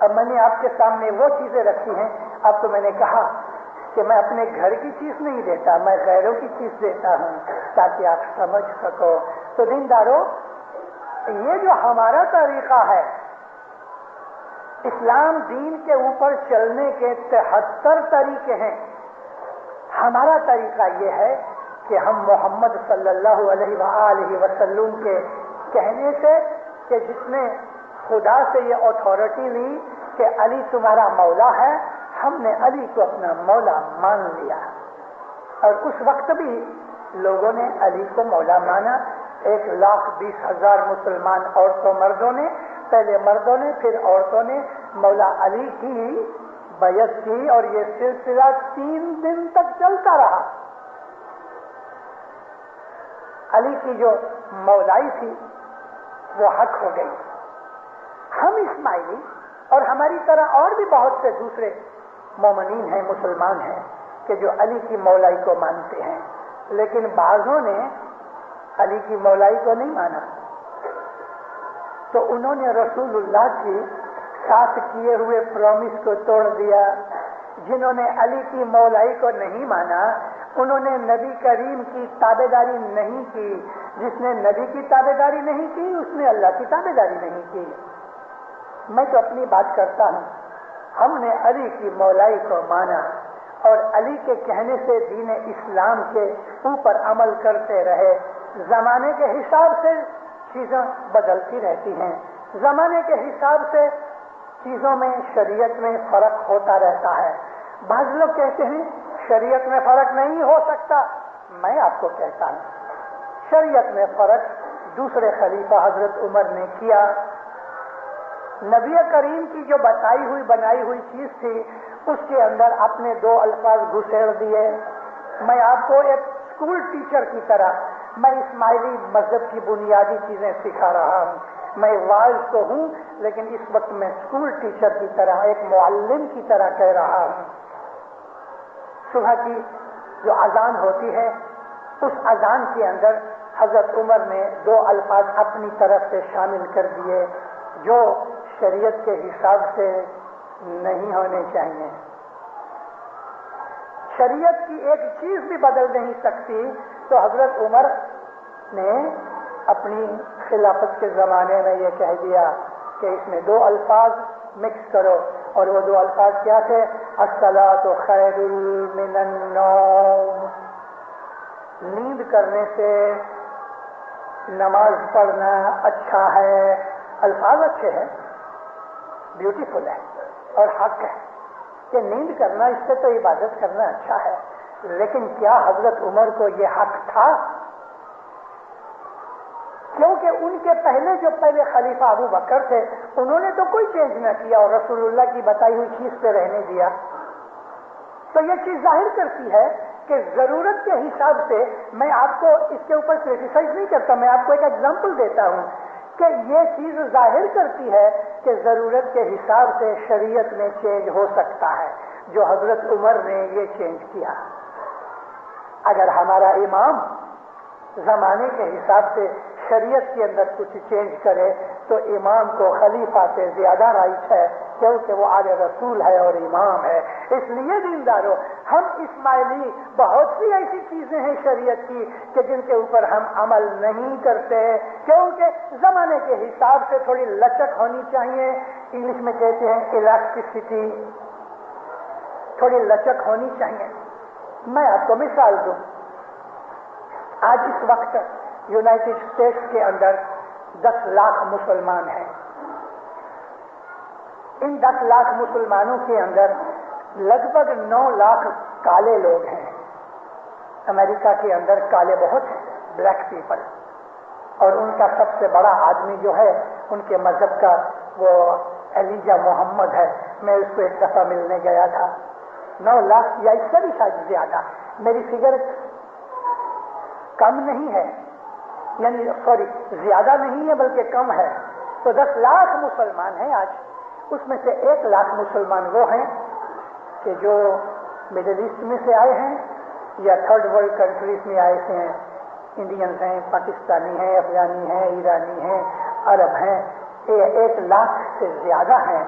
اب میں نے آپ کے سامنے وہ چیزیں رکھی ہیں. اب تو میں نے کہا کہ میں اپنے گھر کی چیز نہیں دیتا, میں غیروں کی چیز دیتا ہوں تاکہ آپ سمجھ سکو. تو دیندارو, یہ جو ہمارا طریقہ ہے, اسلام دین کے اوپر چلنے کے 73 طریقے ہیں. ہمارا طریقہ یہ ہے کہ ہم محمد صلی اللہ علیہ وآلہ وسلم کے کہنے سے کہ جس نے خدا سے یہ اتھارٹی لی کہ علی تمہارا مولا ہے, ہم نے علی کو اپنا مولا مان لیا. اور اس وقت بھی لوگوں نے علی کو مولا مانا. 1,20,000 مسلمان عورتوں مردوں نے, پہلے مردوں نے پھر عورتوں نے مولا علی کی بیعت کی, اور یہ سلسلہ 3 دن تک چلتا رہا. علی کی جو مولائی تھی وہ حق ہو گئی. ہم اسماعیلی اور ہماری طرح اور بھی بہت سے دوسرے مومنین ہیں, مسلمان ہیں کہ جو علی کی مولائی کو مانتے ہیں, لیکن بعضوں نے علی کی مولائی کو نہیں مانا. تو انہوں نے رسول اللہ کے ساتھ کیے ہوئے پرومس کو توڑ دیا. جنہوں نے علی کی مولائی کو نہیں مانا انہوں نے نبی کریم کی تابعداری نہیں کی. جس نے نبی کی تابعداری نہیں کی اس نے اللہ کی تابعداری نہیں کی. میں تو اپنی بات کرتا ہوں. ہم نے علی کی مولائی کو مانا اور علی کے کہنے سے دین اسلام کے اوپر عمل کرتے رہے. زمانے کے حساب سے چیزیں بدلتی رہتی ہیں, زمانے کے حساب سے چیزوں میں شریعت میں فرق ہوتا رہتا ہے. بعض لوگ کہتے ہیں شریعت میں فرق نہیں ہو سکتا. میں آپ کو کہتا ہوں شریعت میں فرق دوسرے خلیفہ حضرت عمر نے کیا. نبی کریم کی جو بتائی ہوئی بنائی ہوئی چیز تھی اس کے اندر اپنے 2 الفاظ گھسیڑ دیے. میں آپ کو ایک اسکول ٹیچر کی طرح میں اسماعیلی مذہب کی بنیادی چیزیں سکھا رہا ہوں. میں واعظ تو ہوں لیکن اس وقت میں اسکول ٹیچر کی طرح ایک معلم کی طرح کہہ رہا ہوں. صبح کی جو اذان ہوتی ہے اس اذان کے اندر حضرت عمر نے 2 الفاظ اپنی طرف سے شامل کر دیے جو شریعت کے حساب سے نہیں ہونے چاہیے. شریعت کی ایک چیز بھی بدل نہیں سکتی. تو حضرت عمر نے اپنی خلافت کے زمانے میں یہ کہہ دیا کہ اس میں 2 الفاظ مکس کرو, اور وہ 2 الفاظ کیا تھے؟ الصلاۃ خیر من النوم, نیند کرنے سے نماز پڑھنا اچھا ہے. الفاظ اچھے ہیں, بیوٹیفل ہے اور حق ہے کہ نیند کرنا, اس سے تو عبادت کرنا اچھا ہے. لیکن کیا حضرت عمر کو یہ حق تھا؟ کیونکہ ان کے پہلے خلیفہ ابو بکر تھے, انہوں نے تو کوئی چینج نہ کیا اور رسول اللہ کی بتائی ہوئی چیز پہ رہنے دیا. تو یہ چیز ظاہر کرتی ہے کہ ضرورت کے حساب سے, میں آپ کو اس کے اوپر کریٹیسائز نہیں کرتا, میں آپ کو ایک ایگزامپل دیتا ہوں کہ یہ چیز ظاہر کرتی ہے کہ ضرورت کے حساب سے شریعت میں چینج ہو سکتا ہے, جو حضرت عمر نے یہ چینج کیا. اگر ہمارا امام زمانے کے حساب سے شریعت کے اندر کچھ چینج کرے تو امام کو خلیفہ سے زیادہ رائٹ ہے، کیونکہ وہ آل رسول ہے اور امام ہے۔ اس لیے دینداروں، ہم اسماعیلی بہت سی ایسی چیزیں ہیں شریعت کی کہ جن کے اوپر ہم عمل نہیں کرتے، کیونکہ زمانے کے حساب سے تھوڑی لچک ہونی چاہیے۔ انگلش میں کہتے ہیں الاسٹیسٹی، تھوڑی لچک ہونی چاہیے۔ میں آپ کو مثال دوں، آج اس وقت یونائٹڈ اسٹیٹس کے اندر 10 لاکھ مسلمان ہیں۔ ان 10 لاکھ مسلمانوں کے اندر لگ بھگ 9 لاکھ کالے لوگ ہیں۔ امریکہ کے اندر کالے بہت ہیں، بلیک پیپل، اور ان کا سب سے بڑا آدمی جو ہے ان کے مذہب کا وہ ایلیجا محمد ہے۔ میں اس کو ایک دفعہ ملنے گیا تھا۔ 9 لاکھ یا اس سے بھی شاید زیادہ، میری فگر کم نہیں ہے، یعنی سوری زیادہ نہیں ہے بلکہ کم ہے، تو 10 لاکھ مسلمان ہیں آج۔ اس میں سے 1 لاکھ مسلمان وہ ہیں کہ جو مڈل ایسٹ میں سے آئے ہیں یا تھرڈ ورلڈ کنٹریز میں آئے ہیں، انڈینز ہیں، پاکستانی ہیں، افغانی ہیں، ایرانی ہیں، عرب ہیں۔ 1 لاکھ سے زیادہ ہیں۔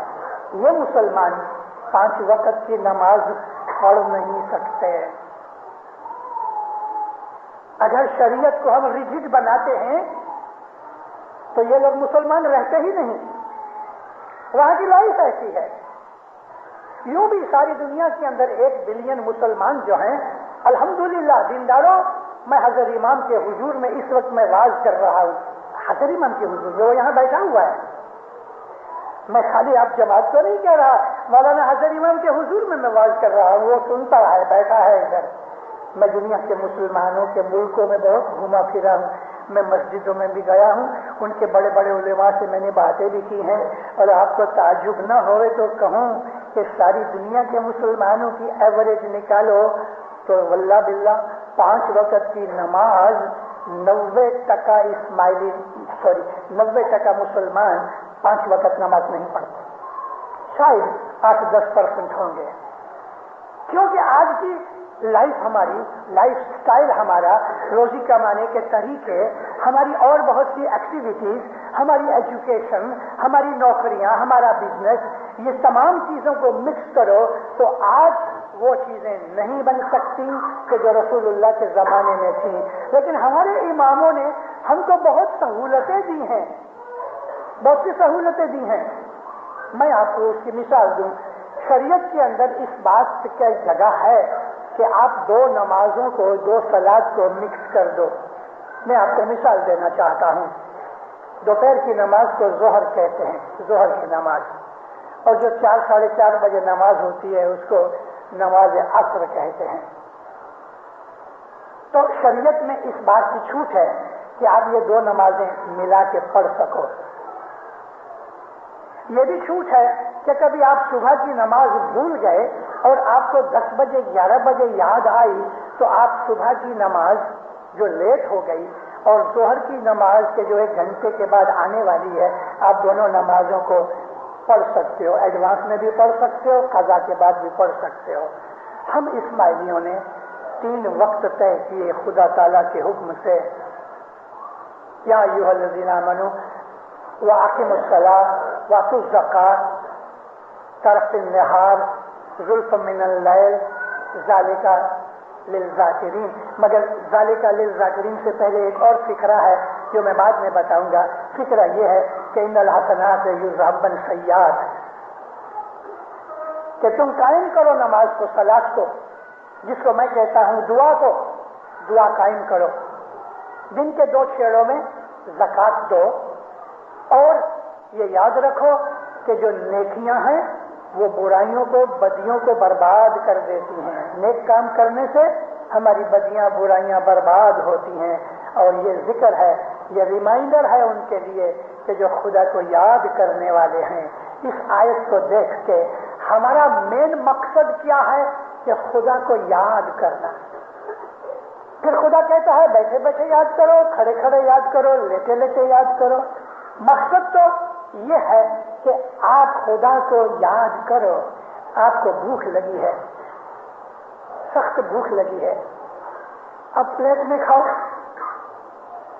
یہ مسلمان 5 وقت کی نماز پڑھ نہیں سکتے۔ اگر شریعت کو ہم ریجڈ بناتے ہیں تو یہ لوگ مسلمان رہتے ہی نہیں، وہاں کی لائف ایسی ہے۔ یوں بھی ساری دنیا کے اندر 1 بلین مسلمان جو ہیں، الحمدللہ دینداروں، میں حضرت امام کے حضور میں اس وقت میں واز کر رہا ہوں، حضرت امام کے حضور میں، وہ یہاں بیٹھا ہوا ہے۔ میں خالی آپ جماعت کو نہیں کہہ رہا، مولانا حضرت امام کے حضور میں واز کر رہا ہوں، وہ سنتا ہے، بیٹھا ہے ادھر۔ میں دنیا کے مسلمانوں کے ملکوں میں بہت گھوما پھرا ہوں، میں مسجدوں میں بھی گیا ہوں، ان کے بڑے بڑے علماء سے میں نے باتیں بھی کی ہیں، اور آپ کو تعجب نہ ہوئے تو کہوں کہ ساری دنیا کے مسلمانوں کی ایوریج نکالو تو واللہ باللہ 5 وقت کی نماز 90% اسماعیلی 90% مسلمان 5 وقت نماز نہیں پڑھتے، شاید 8-10% ہوں گے، کیونکہ آج کی لائف ہماری، لائف سٹائل ہمارا، روزی کمانے کے طریقے، ہماری اور بہت سی ایکٹیویٹیز، ہماری ایجوکیشن، ہماری نوکریاں، ہمارا بزنس، یہ تمام چیزوں کو مکس کرو تو آج وہ چیزیں نہیں بن سکتی کہ جو رسول اللہ کے زمانے میں تھیں۔ لیکن ہمارے اماموں نے ہم کو بہت سہولتیں دی ہیں، بہت سی سہولتیں دی ہیں۔ میں آپ کو اس کی مثال دوں، شریعت کے اندر اس بات کی جگہ ہے کہ آپ 2 نمازوں کو، 2 صلات کو مکس کر دو۔ میں آپ کو مثال دینا چاہتا ہوں، دوپہر کی نماز کو ظہر کہتے ہیں، ظہر کی نماز، اور جو 4-4:30 بجے نماز ہوتی ہے اس کو نماز عصر کہتے ہیں۔ تو شریعت میں اس بات کی چھوٹ ہے کہ آپ یہ 2 نمازیں ملا کے پڑھ سکو۔ یہ بھی چھوٹ ہے کہ کبھی آپ صبح کی نماز بھول گئے اور آپ کو 10 بجے 11 بجے یاد آئی تو آپ صبح کی نماز جو لیٹ ہو گئی اور ظہر کی نماز کے جو 1 گھنٹے کے بعد آنے والی ہے، آپ دونوں نمازوں کو پڑھ سکتے ہو، ایڈوانس میں بھی پڑھ سکتے ہو، قضا کے بعد بھی پڑھ سکتے ہو۔ ہم اسماعیلیوں نے 3 وقت طے کیے خدا تعالیٰ کے حکم سے، یا ایھا الذین آمنوا واقیموا الصلاۃ وآتوا الزکاۃ طرف النہار زلفا من اللیل ذالک للذاکرین۔ مگر ذالک للذاکرین سے پہلے ایک اور فقرہ ہے جو میں بعد میں بتاؤں گا۔ فقرہ یہ ہے کہ ان الحسنات یذھبن السیئات، کہ تم قائم کرو نماز کو، صلاۃ کو، جس کو میں کہتا ہوں دعا کو، دعا قائم کرو۔ دن کے 2 چھیڑوں میں زکوٰۃ دو، اور یہ یاد رکھو کہ جو نیکیاں ہیں وہ برائیوں کو، بدیوں کو برباد کر دیتی ہیں۔ نیک کام کرنے سے ہماری بدیاں، برائیاں برباد ہوتی ہیں، اور یہ ذکر ہے، یہ ریمائنڈر ہے ان کے لیے کہ جو خدا کو یاد کرنے والے ہیں۔ اس آیت کو دیکھ کے ہمارا مین مقصد کیا ہے کہ خدا کو یاد کرنا۔ پھر خدا کہتا ہے بیٹھے بیٹھے یاد کرو، کھڑے کھڑے یاد کرو، لیٹے لیٹے یاد کرو۔ مقصد تو یہ ہے کہ آپ خدا کو یاد کرو۔ آپ کو بھوک لگی ہے، سخت بھوک لگی ہے، اب پلیٹ میں کھاؤ،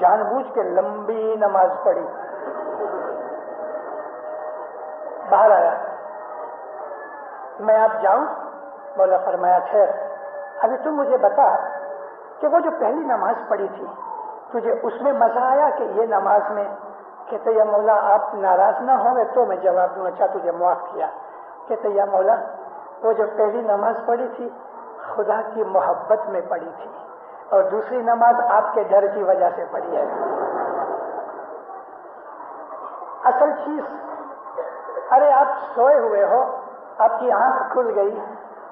جان بوجھ کے لمبی نماز پڑھی. باہر آیا, میں آپ جاؤں؟ مولا فرمایا ٹھہر, ابھی تم مجھے بتا کہ وہ جو پہلی نماز پڑھی تھی تجھے اس میں مزہ آیا کہ یہ نماز میں؟ کہتے یا مولا آپ ناراض نہ ہوں گے تو میں جواب دوں, اچھا تجھے معاف کیا. کہتے یا مولا وہ جو پہلی نماز پڑھی تھی خدا کی محبت میں پڑھی تھی, اور دوسری نماز آپ کے ڈر کی وجہ سے پڑھی ہے. اصل چیز, ارے آپ سوئے ہوئے ہو, آپ کی آنکھ کھل گئی,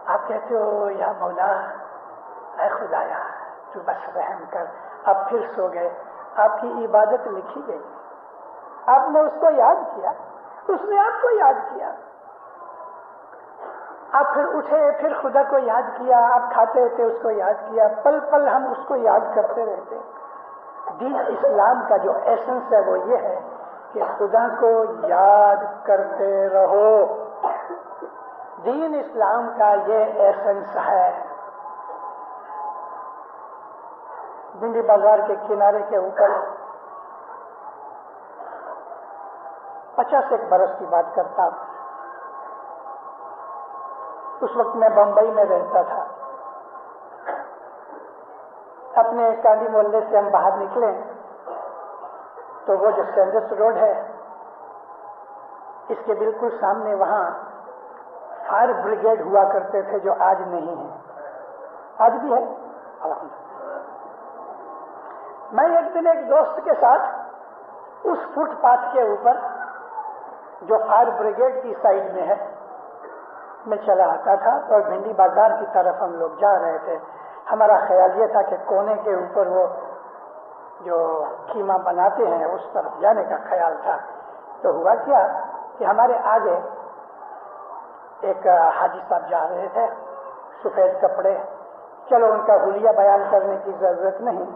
آپ کہتے ہو یا مولا اے خدایا تو بس رحم کر, آپ پھر سو گئے, آپ کی عبادت لکھی گئی, آپ نے اس کو یاد کیا, اس نے آپ کو یاد کیا, آپ پھر اٹھے, پھر خدا کو یاد کیا, آپ کھاتے تھے اس کو یاد کیا, پل پل ہم اس کو یاد کرتے رہتے. دین اسلام کا جو ایسنس ہے وہ یہ ہے کہ خدا کو یاد کرتے رہو. دین اسلام کا یہ ایسنس ہے. بنڈی بازار کے کنارے کے اوپر 50 برس کی بات کرتا ہوں, اس وقت میں بمبئی میں رہتا تھا. اپنے کاندی محلے سے ہم باہر نکلے تو وہ جو سینڈس روڈ ہے اس کے بالکل سامنے وہاں فائر بریگیڈ ہوا کرتے تھے جو آج نہیں ہے, آج بھی ہے الحمدللہ. میں ایک دن ایک دوست کے ساتھ اس فٹ پاتھ کے اوپر جو فائر بریگیڈ کی سائڈ میں ہے میں چلا آتا تھا, اور بھنڈی بازار کی طرف ہم لوگ جا رہے تھے. ہمارا خیال یہ تھا کہ کونے کے اوپر وہ جو کیما بناتے ہیں اس طرف جانے کا خیال تھا. تو ہوا کیا کہ ہمارے آگے ایک حاجی صاحب جا رہے تھے, سفید کپڑے, چلو ان کا حلیہ بیان کرنے کی ضرورت نہیں.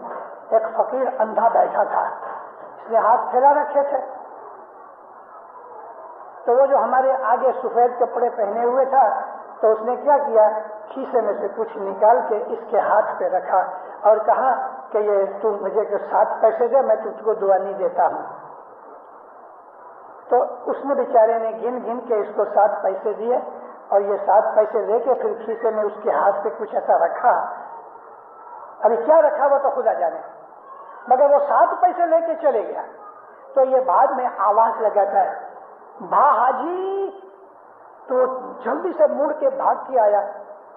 ایک فقیر اندھا بیٹھا تھا, اس نے ہاتھ پھیلا رکھے تھے. تو وہ جو ہمارے آگے سفید کپڑے پہنے ہوئے تھا تو اس نے کیا کیا, کھیسے میں سے کچھ نکال کے اس کے ہاتھ پہ رکھا اور کہا کہ یہ تو مجھے 7 پیسے دے, میں تجھ کو دعا نہیں دیتا ہوں. تو اس نے بیچارے نے گن گن کے اس کو 7 پیسے دیے, اور یہ 7 پیسے لے کے پھر کھیسے میں اس کے ہاتھ پہ کچھ ایسا رکھا. ابھی کیا رکھا وہ تو خدا جانے, مگر وہ 7 پیسے لے کے چلے گیا. تو یہ بعد میں آواز لگاتا ہے, بھا حاجی, تو جلدی سے مڑ کے بھاگ کے آیا.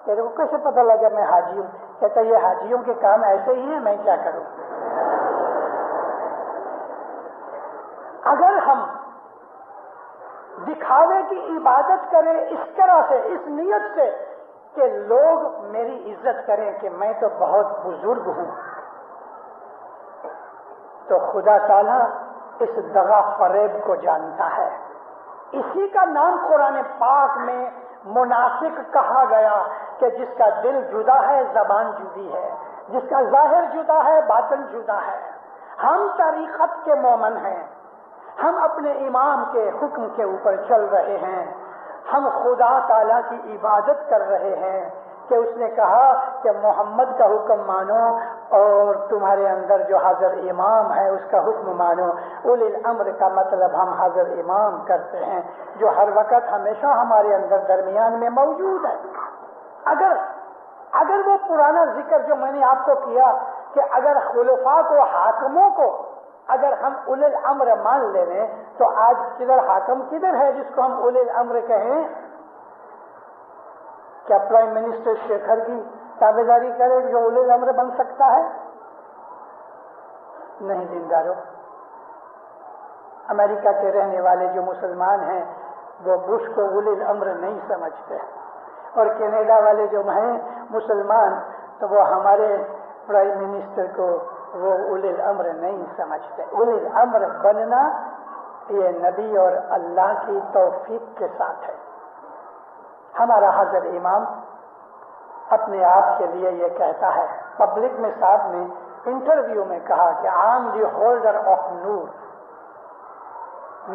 تیرے کو کیسے پتہ لگا میں حاجی ہوں؟ کہتا یہ حاجیوں کے کام ایسے ہی ہیں, میں کیا کروں. اگر ہم دکھاوے کی عبادت کریں اس طرح سے, اس نیت سے کہ لوگ میری عزت کریں کہ میں تو بہت بزرگ ہوں, تو خدا تعالیٰ اس دغا فریب کو جانتا ہے. اسی کا نام قرآن پاک میں منافق کہا گیا کہ جس کا دل جدا ہے زبان جدی ہے, جس کا ظاہر جدا ہے باطن جدا ہے. ہم طریقت کے مومن ہیں, ہم اپنے امام کے حکم کے اوپر چل رہے ہیں, ہم خدا تعالیٰ کی عبادت کر رہے ہیں کہ اس نے کہا کہ محمد کا حکم مانو اور تمہارے اندر جو حاضر امام ہے اس کا حکم مانو. اولی الامر کا مطلب ہم حاضر امام کرتے ہیں جو ہر وقت ہمیشہ ہمارے اندر درمیان میں موجود ہے. اگر وہ پرانا ذکر جو میں نے آپ کو کیا کہ اگر خلفاء کو, حاکموں کو اگر ہم اولی الامر مان لیں تو آج کدھر حاکم کدھر ہے جس کو ہم اولی الامر کہیں؟ کیا پرائم منسٹر شیکھر کی تابعداری کرے جو اولی الامر بن سکتا ہے؟ نہیں دیندارو. امریکہ کے رہنے والے جو مسلمان ہیں وہ بش کو اولی الامر نہیں سمجھتے, اور کینیڈا والے جو ہیں مسلمان تو وہ ہمارے پرائم منسٹر کو وہ اولی الامر نہیں سمجھتے. اولی الامر بننا یہ نبی اور اللہ کی توفیق کے ساتھ ہے. ہمارا حضرت امام اپنے آپ کے لیے یہ کہتا ہے, پبلک میں صاحب نے انٹرویو میں کہا کہ I am the holder of نور,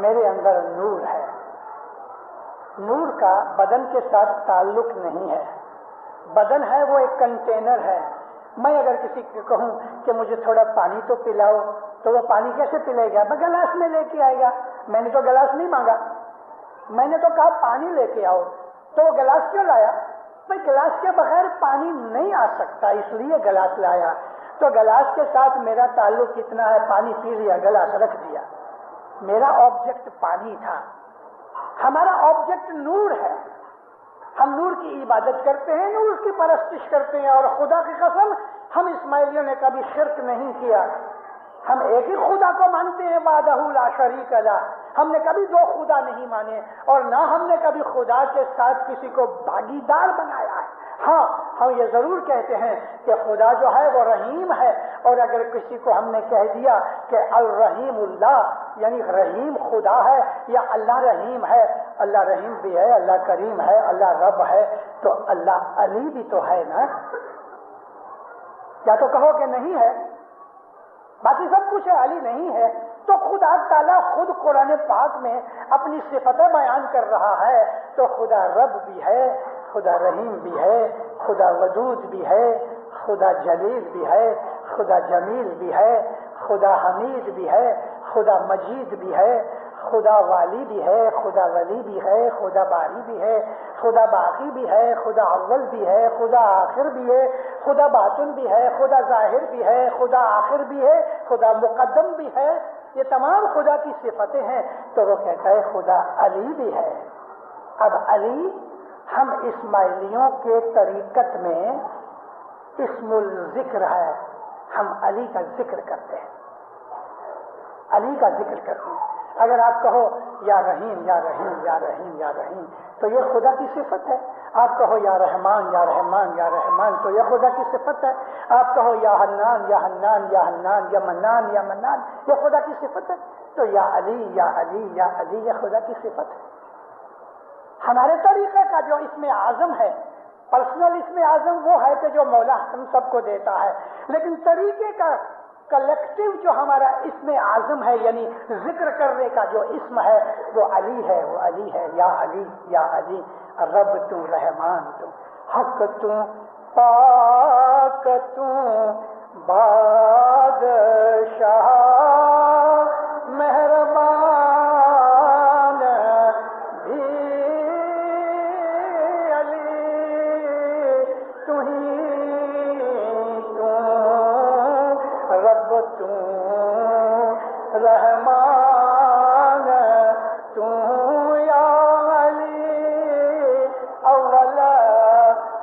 میرے اندر نور ہے. نور کا بدن کے ساتھ تعلق نہیں ہے, بدن ہے وہ ایک کنٹینر ہے. میں اگر کسی کو کہوں کہ مجھے تھوڑا پانی تو پلاؤ تو وہ پانی کیسے پلے گا؟ میں گلاس میں لے کے آئے گا. میں نے تو گلاس نہیں مانگا، میں نے تو کہا پانی لے کے آؤ. تو وہ گلاس کیوں لایا؟ بھائی گلاس کے بغیر پانی نہیں آ سکتا، اس لیے گلاس لایا. تو گلاس کے ساتھ میرا تعلق کتنا ہے؟ پانی پی لیا، گلاس رکھ دیا. میرا آبجیکٹ پانی تھا، ہمارا آبجیکٹ نور ہے. ہم نور کی عبادت کرتے ہیں، نور کی پرستش کرتے ہیں. اور خدا کی قسم ہم اسماعیلیوں نے کبھی شرک نہیں کیا. ہم ایک ہی خدا کو مانتے ہیں، وحدہ لا شریک لہ. ہم نے کبھی دو خدا نہیں مانے، اور نہ ہم نے کبھی خدا کے ساتھ کسی کو بھاگیدار بنایا ہے. ہاں، ہم یہ ضرور کہتے ہیں کہ خدا جو ہے وہ رحیم ہے، اور اگر کسی کو ہم نے کہہ دیا کہ الرحیم اللہ یعنی رحیم خدا ہے یا اللہ رحیم ہے، اللہ رحیم بھی ہے، اللہ کریم ہے، اللہ رب ہے، تو اللہ علی بھی تو ہے نا. یا تو کہو کہ نہیں ہے، باقی سب کچھ ہے، علی نہیں ہے. تو خدا تعالیٰ خود قرآن پاک میں اپنی صفتیں بیان کر رہا ہے. تو خدا رب بھی ہے، خدا رحیم بھی ہے، خدا ودود بھی ہے، خدا جلیل بھی ہے، خدا جمیل بھی ہے، خدا حمید بھی ہے، خدا مجید بھی ہے، خدا والی بھی ہے، خدا ولی بھی ہے، خدا باری بھی ہے، خدا باقی بھی ہے، خدا اول بھی ہے، خدا آخر بھی ہے، خدا باطن بھی ہے، خدا ظاہر بھی ہے، خدا آخر بھی ہے، خدا مقدم بھی ہے. یہ تمام خدا کی صفتیں ہیں. تو وہ کہتا ہے خدا علی بھی ہے. اب علی ہم اسماعیلیوں کے طریقت میں اسم الذکر ہے، ہم علی کا ذکر کرتے ہیں، علی کا ذکر کرتے ہیں. اگر آپ کہو یا رحیم یا رحیم یا رحیم یا رحیم تو یہ خدا کی صفت ہے. آپ کہو یا رحمان یا رحمان یا رحمان تو یہ خدا کی صفت ہے. آپ کہو یا حنان یا حنان یا حنان یا منان یا منان یہ خدا کی صفت ہے. تو یا علی یا علی یا علی یہ خدا کی صفت ہے. ہمارے طریقے کا جو اسم اعظم ہے، پرسنل اسم اعظم وہ ہے کہ جو مولا ہم سب کو دیتا ہے، لیکن طریقے کا کلیکٹیو جو ہمارا اسم اعظم ہے یعنی ذکر کرنے کا جو اسم ہے وہ علی ہے، وہ علی ہے. یا علی یا علی، رب تو رحمان تو حق تو پاک تو بادشاہ مہربان بھی علی تو ہی تو رب تو رحمان تو یا علی اول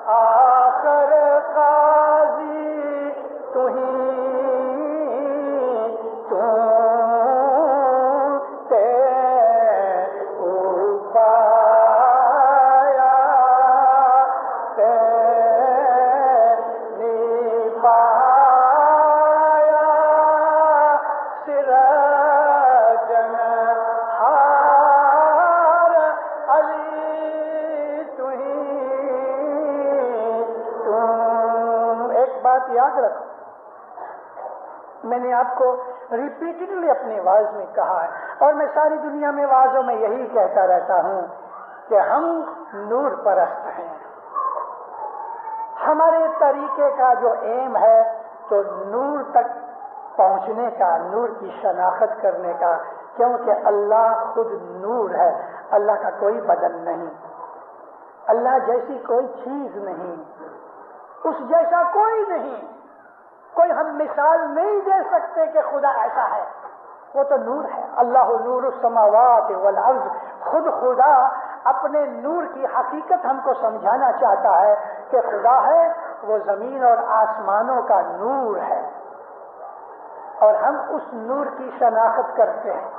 آخر قاضی تو ہی تو یاد رکھو، میں نے آپ کو ریپیٹڈلی اپنے واعظ میں کہا ہے، اور میں ساری دنیا میں واعظوں میں یہی کہتا رہتا ہوں کہ ہم نور پرست ہیں. ہمارے طریقے کا جو ایم ہے تو نور تک پہنچنے کا، نور کی شناخت کرنے کا، کیونکہ اللہ خود نور ہے. اللہ کا کوئی بدن نہیں، اللہ جیسی کوئی چیز نہیں، اس جیسا کوئی نہیں. کوئی ہم مثال نہیں دے سکتے کہ خدا ایسا ہے، وہ تو نور ہے. اللہ نور السماوات والارض، خود خدا اپنے نور کی حقیقت ہم کو سمجھانا چاہتا ہے کہ خدا ہے وہ زمین اور آسمانوں کا نور ہے، اور ہم اس نور کی شناخت کرتے ہیں.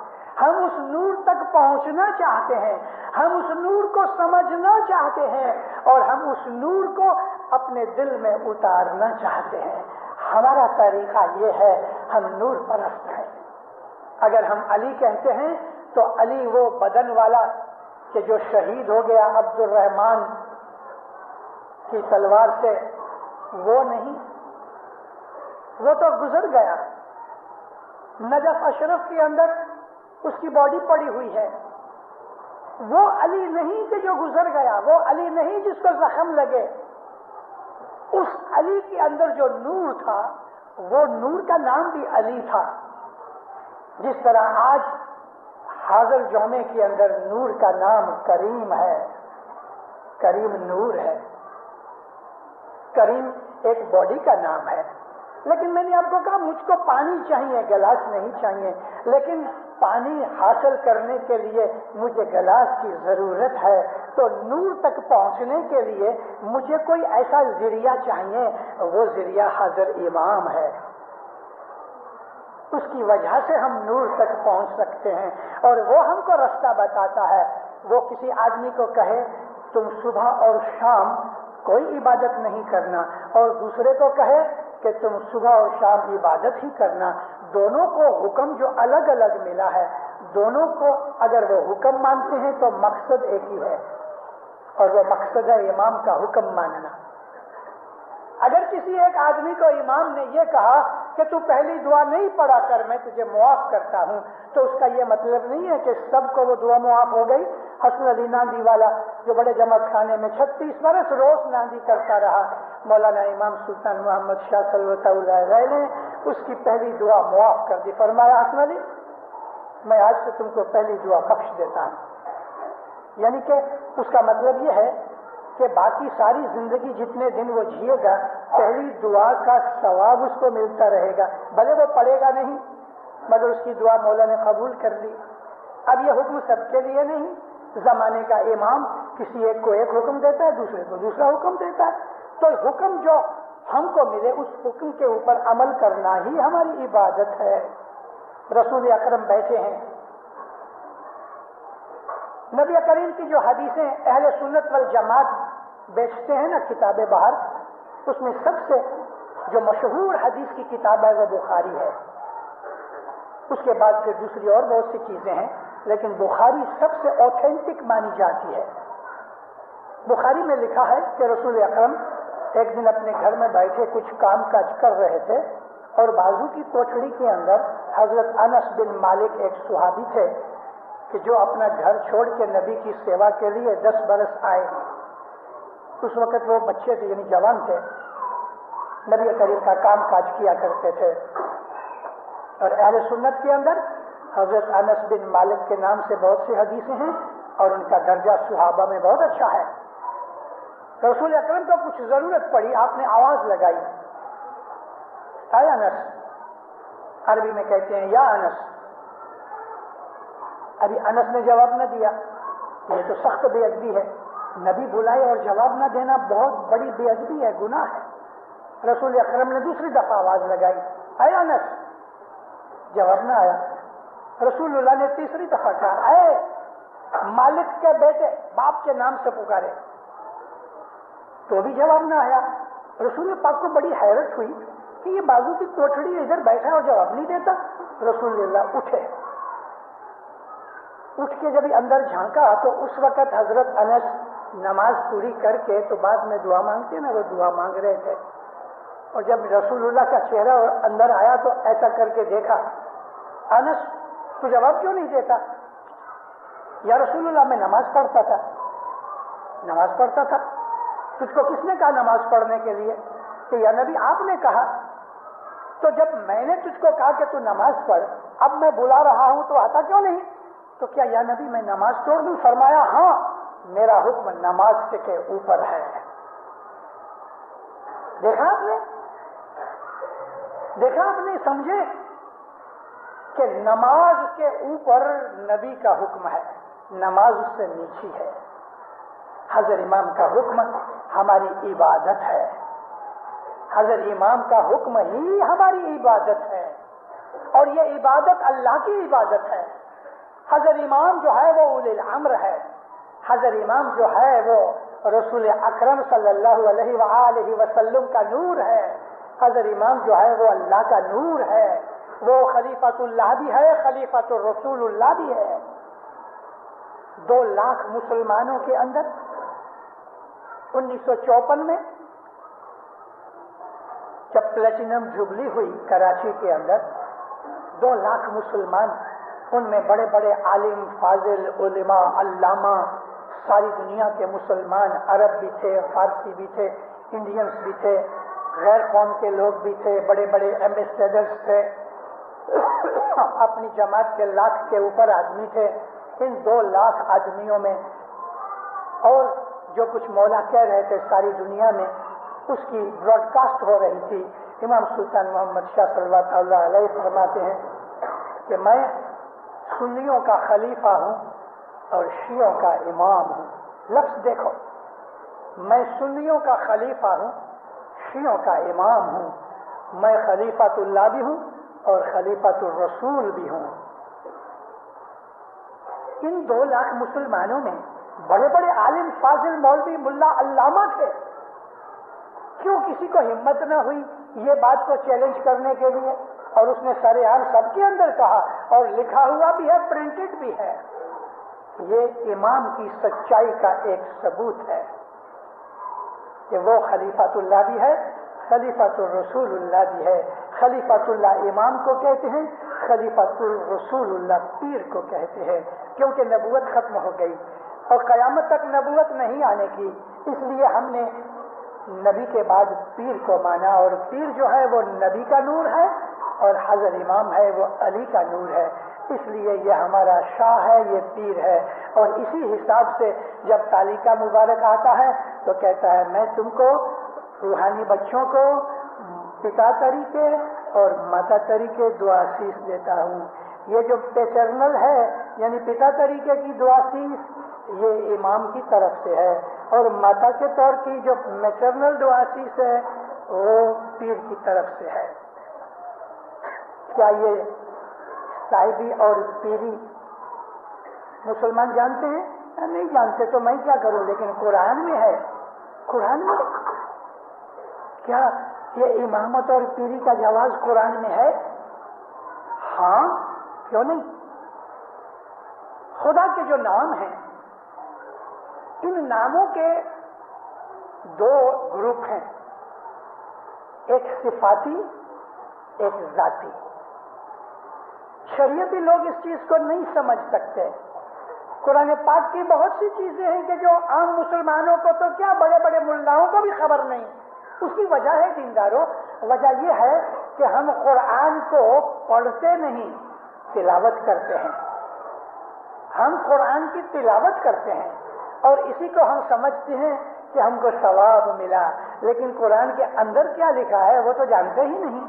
ہم اس نور تک پہنچنا چاہتے ہیں، ہم اس نور کو سمجھنا چاہتے ہیں، اور ہم اس نور کو اپنے دل میں اتارنا چاہتے ہیں. ہمارا طریقہ یہ ہے، ہم نور پرست ہیں. اگر ہم علی کہتے ہیں تو علی وہ بدن والا کہ جو شہید ہو گیا عبد الرحمان کی تلوار سے، وہ نہیں، وہ تو گزر گیا. نجف اشرف کے اندر اس کی باڈی پڑی ہوئی ہے. وہ علی نہیں کہ جو گزر گیا، وہ علی نہیں جس کو زخم لگے. اس علی کے اندر جو نور تھا، وہ نور کا نام بھی علی تھا. جس طرح آج حاضر جومے کے اندر نور کا نام کریم ہے، کریم نور ہے، کریم ایک باڈی کا نام ہے، لیکن میں نے آپ کو کہا مجھ کو پانی چاہیے، گلاس نہیں چاہیے، لیکن پانی حاصل کرنے کے لیے مجھے گلاس کی ضرورت ہے، تو نور تک پہنچنے کے لیے مجھے کوئی ایسا ذریعہ چاہیے، وہ ذریعہ حضرت امام ہے، اس کی وجہ سے ہم نور تک پہنچ سکتے ہیں، اور وہ ہم کو راستہ بتاتا ہے۔ وہ کسی آدمی کو کہے تم صبح اور شام کوئی عبادت نہیں کرنا، اور دوسرے کو کہے کہ تم صبح اور شام عبادت ہی کرنا، دونوں کو حکم جو الگ الگ ملا ہے، دونوں کو اگر وہ حکم مانتے ہیں تو مقصد ایک ہی ہے، اور وہ مقصد ہے امام کا حکم ماننا۔ اگر کسی ایک آدمی کو امام نے یہ کہا کہ تو پہلی دعا نہیں پڑھا کر، میں تجھے معاف کرتا ہوں، تو اس کا یہ مطلب نہیں ہے کہ سب کو وہ دعا معاف ہو گئی۔ حسن علی ناندی والا جو بڑے جماعت خانے میں 36 برس روز ناندی کرتا رہا، مولانا امام سلطان محمد شاہ صلوۃ اللہ علیہ نے اس کی پہلی دعا معاف کر دی، فرمایا حسن علی میں آج سے تم کو پہلی دعا بخش دیتا ہوں۔ یعنی کہ اس کا مطلب یہ ہے کہ باقی ساری زندگی جتنے دن وہ جیے گا پہلی دعا کا ثواب اس کو ملتا رہے گا، بھلے وہ پڑھے گا نہیں مگر اس کی دعا مولا نے قبول کر لی۔ اب یہ حکم سب کے لیے نہیں، زمانے کا امام کسی ایک کو ایک حکم دیتا ہے، دوسرے کو دوسرا حکم دیتا ہے، تو حکم جو ہم کو ملے اس حکم کے اوپر عمل کرنا ہی ہماری عبادت ہے۔ رسول اکرم بیٹھے ہیں، نبی کریم کی جو حدیثیں اہل سنت والجماعت بیچتے ہیں نا کتابیں باہر، اس میں سب سے جو مشہور حدیث کی کتاب ہے وہ بخاری ہے، اس کے بعد پھر دوسری اور بہت سی چیزیں ہیں، لیکن بخاری سب سے اوتھینٹک مانی جاتی ہے۔ بخاری میں لکھا ہے کہ رسول اکرم ایک دن اپنے گھر میں بیٹھے کچھ کام کاج کر رہے تھے، اور بازو کی کوٹھڑی کے اندر حضرت انس بن مالک ایک صحابی تھے کہ جو اپنا گھر چھوڑ کے نبی کی سیوا کے لیے 10 برس آئے۔ اس وقت وہ بچے تھے، یعنی جوان تھے، نبی کریم کا کام کاج کیا کرتے تھے، اور اہل سنت کے اندر حضرت انس بن مالک کے نام سے بہت سی حدیثیں ہیں، اور ان کا درجہ صحابہ میں بہت اچھا ہے۔ رسول اکرم کو کچھ ضرورت پڑی، آپ نے آواز لگائی، اے انس، عربی میں کہتے ہیں یا انس۔ ابھی انس نے جواب نہ دیا، یہ تو سخت بے ادبی ہے، نبی بلائے اور جواب نہ دینا بہت بڑی بے ادبی ہے، گناہ ہے۔ رسول اکرم نے دوسری دفعہ آواز لگائی، اے انس، جواب نہ آیا۔ رسول اللہ نے تیسری دفعہ کہا، اے مالک کے بیٹے، باپ کے نام سے پکارے، تو بھی جواب نہ آیا۔ رسول پاک کو بڑی حیرت ہوئی کہ یہ بازو کی کوٹھڑی ادھر بیٹھا اور جواب نہیں دیتا۔ رسول اللہ اٹھے، اٹھ کے جب اندر جھانکا تو اس وقت حضرت انس نماز پوری کر کے تو بعد میں دعا مانگتے نا، وہ دعا مانگ رہے تھے، اور جب رسول اللہ کا چہرہ اندر آیا تو ایسا کر کے دیکھا، انس تو جواب کیوں نہیں دیتا؟ یا رسول اللہ میں نماز پڑھتا تھا، نماز پڑھتا تھا۔ تجھ کو کس نے کہا نماز پڑھنے کے لیے؟ کہ یا نبی آپ نے کہا۔ تو جب میں نے تجھ کو کہا کہ تو نماز پڑھ، اب میں بلا رہا ہوں تو آتا کیوں نہیں؟ تو کیا یا نبی میں نماز چھوڑ دوں؟ فرمایا ہاں، میرا حکم نماز کے اوپر ہے۔ دیکھا آپ نے، دیکھا آپ نے، سمجھے کہ نماز کے اوپر نبی کا حکم ہے، نماز اس سے نیچی ہے۔ حضرت امام کا حکم ہماری عبادت ہے، حضرت امام کا حکم ہی ہماری عبادت ہے، اور یہ عبادت اللہ کی عبادت ہے۔ حضرت امام جو ہے وہ اولی الامر ہے، حضرت امام جو ہے وہ رسول اکرم صلی اللہ علیہ وآلہ وسلم کا نور ہے، حضرت امام جو ہے وہ اللہ کا نور ہے، وہ خلیفۃ اللہ بھی ہے، خلیفۃ الرسول اللہ بھی ہے۔ 2 لاکھ مسلمانوں کے اندر 1954 میں جب پلیٹینم جوبلی ہوئی کراچی کے اندر، 2 لاکھ مسلمان، ان میں بڑے بڑے عالم، فاضل، علماء، علامہ، ساری دنیا کے مسلمان، عرب بھی تھے، فارسی بھی تھے، انڈینس بھی تھے، غیر قوم کے لوگ بھی تھے، بڑے بڑے ایمبیسیڈرز تھے، اپنی جماعت کے 1 لاکھ کے اوپر آدمی تھے. ان 2 لاکھ آدمیوں میں اور جو کچھ مولا کہہ رہے تھے ساری دنیا میں اس کی براڈ کاسٹ ہو رہی تھی. امام سلطان محمد شاہ صلی اللہ تعالیٰ علیہ فرماتے ہیں کہ میں سنیوں کا خلیفہ ہوں اور شیعوں کا امام ہوں. لفظ دیکھو، میں سنیوں کا خلیفہ ہوں، شیعوں کا امام ہوں. میں خلیفۃ اللہ بھی ہوں اور خلیفۃ الرسول بھی ہوں. ان 2 لاکھ مسلمانوں میں بڑے بڑے عالم، فاضل، مولوی، ملا، علامہ تھے. کیوں کسی کو ہمت نہ ہوئی یہ بات کو چیلنج کرنے کے لیے؟ اور اس نے سارے عام سب کے اندر کہا، اور لکھا ہوا بھی ہے، پرنٹڈ بھی ہے. یہ امام کی سچائی کا ایک ثبوت ہے کہ وہ خلیفۃ اللہ بھی ہے، خلیفۃ الرسول اللہ بھی ہے. خلیفۃ اللہ امام کو کہتے ہیں، خلیفۃ الرسول اللہ پیر کو کہتے ہیں، کیونکہ نبوت ختم ہو گئی اور قیامت تک نبوت نہیں آنے کی. اس لیے ہم نے نبی کے بعد پیر کو مانا، اور پیر جو ہے وہ نبی کا نور ہے اور حضرت امام ہے وہ علی کا نور ہے. اس لیے یہ ہمارا شاہ ہے، یہ پیر ہے. اور اسی حساب سے جب تالی کا مبارک آتا ہے تو کہتا ہے میں تم کو روحانی بچوں کو پتا طریقے اور ماتا طریقے دعا سیس دیتا ہوں. یہ جو پیٹرنل ہے یعنی پتا طریقے کی دعا سیس یہ امام کی طرف سے ہے، اور ماتا کے طور کی جو میٹرنل دعا سیس ہے وہ پیر کی طرف سے ہے. کیا یہ صاحبی اور پیری مسلمان جانتے ہیں؟ نہیں جانتے تو میں کیا کروں، لیکن قرآن میں ہے. قرآن میں کیا یہ امامت اور پیری کا جواز قرآن میں ہے؟ ہاں، کیوں نہیں؟ خدا کے جو نام ہیں ان ناموں کے 2 گروپ ہیں، ایک صفاتی، ایک ذاتی. شریعتی لوگ اس چیز کو نہیں سمجھ سکتے. قرآن پاک کی بہت سی چیزیں ہیں کہ جو عام مسلمانوں کو تو کیا بڑے بڑے ملاؤں کو بھی خبر نہیں. اس کی وجہ ہے دینداروں، وجہ یہ ہے کہ ہم قرآن کو پڑھتے نہیں، تلاوت کرتے ہیں. ہم قرآن کی تلاوت کرتے ہیں اور اسی کو ہم سمجھتے ہیں کہ ہم کو ثواب ملا، لیکن قرآن کے اندر کیا لکھا ہے وہ تو جانتے ہی نہیں.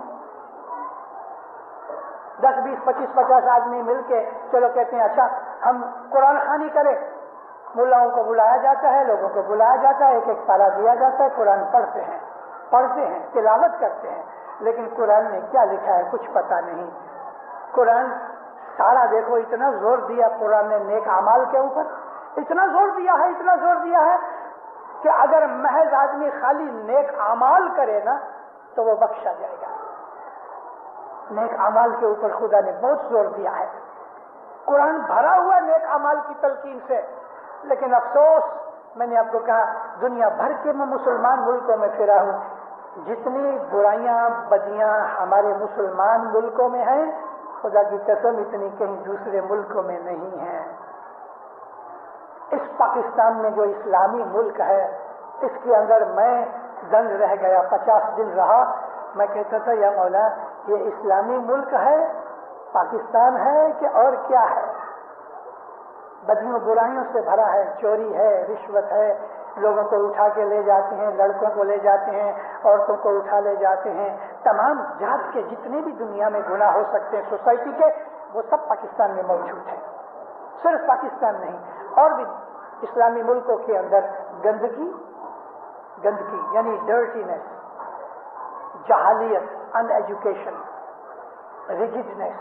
10 20 25 50 آدمی مل کے چلو کہتے ہیں اچھا ہم قرآن خوانی کریں. ملاؤں کو بلایا جاتا ہے، لوگوں کو بلایا جاتا ہے، ایک ایک پارہ دیا جاتا ہے، قرآن پڑھتے ہیں، تلاوت کرتے ہیں، لیکن قرآن میں کیا لکھا ہے کچھ پتہ نہیں. قرآن سارا دیکھو اتنا زور دیا قرآن نے نیک اعمال کے اوپر، اتنا زور دیا ہے کہ اگر محض آدمی خالی نیک اعمال کرے نا تو وہ بخشا جائے گا. نیک اعمال کے اوپر خدا نے بہت زور دیا ہے. قرآن بھرا ہوا نیک اعمال کی تلقین سے. لیکن افسوس، میں نے آپ کو کہا دنیا بھر کے میں مسلمان ملکوں میں پھرا ہوں، جتنی برائیاں بدیاں ہمارے مسلمان ملکوں میں ہیں خدا کی قسم اتنی کہیں دوسرے ملکوں میں نہیں ہیں. اس پاکستان میں جو اسلامی ملک ہے اس کے اندر میں دنگ رہ گیا، 50 دن رہا. میں کہتا تھا یا مولا یہ اسلامی ملک ہے، پاکستان ہے کہ اور کیا ہے؟ بدیوں برائیوں سے بھرا ہے، چوری ہے، رشوت ہے، لوگوں کو اٹھا کے لے جاتے ہیں، لڑکوں کو لے جاتے ہیں، عورتوں کو اٹھا لے جاتے ہیں. تمام جات کے جتنے بھی دنیا میں گناہ ہو سکتے ہیں سوسائٹی کے وہ سب پاکستان میں موجود ہیں. صرف پاکستان نہیں، اور بھی اسلامی ملکوں کے اندر گندگی یعنی ڈرٹینس، جہالیت، ان ایجوکیشن، ریجڈنس،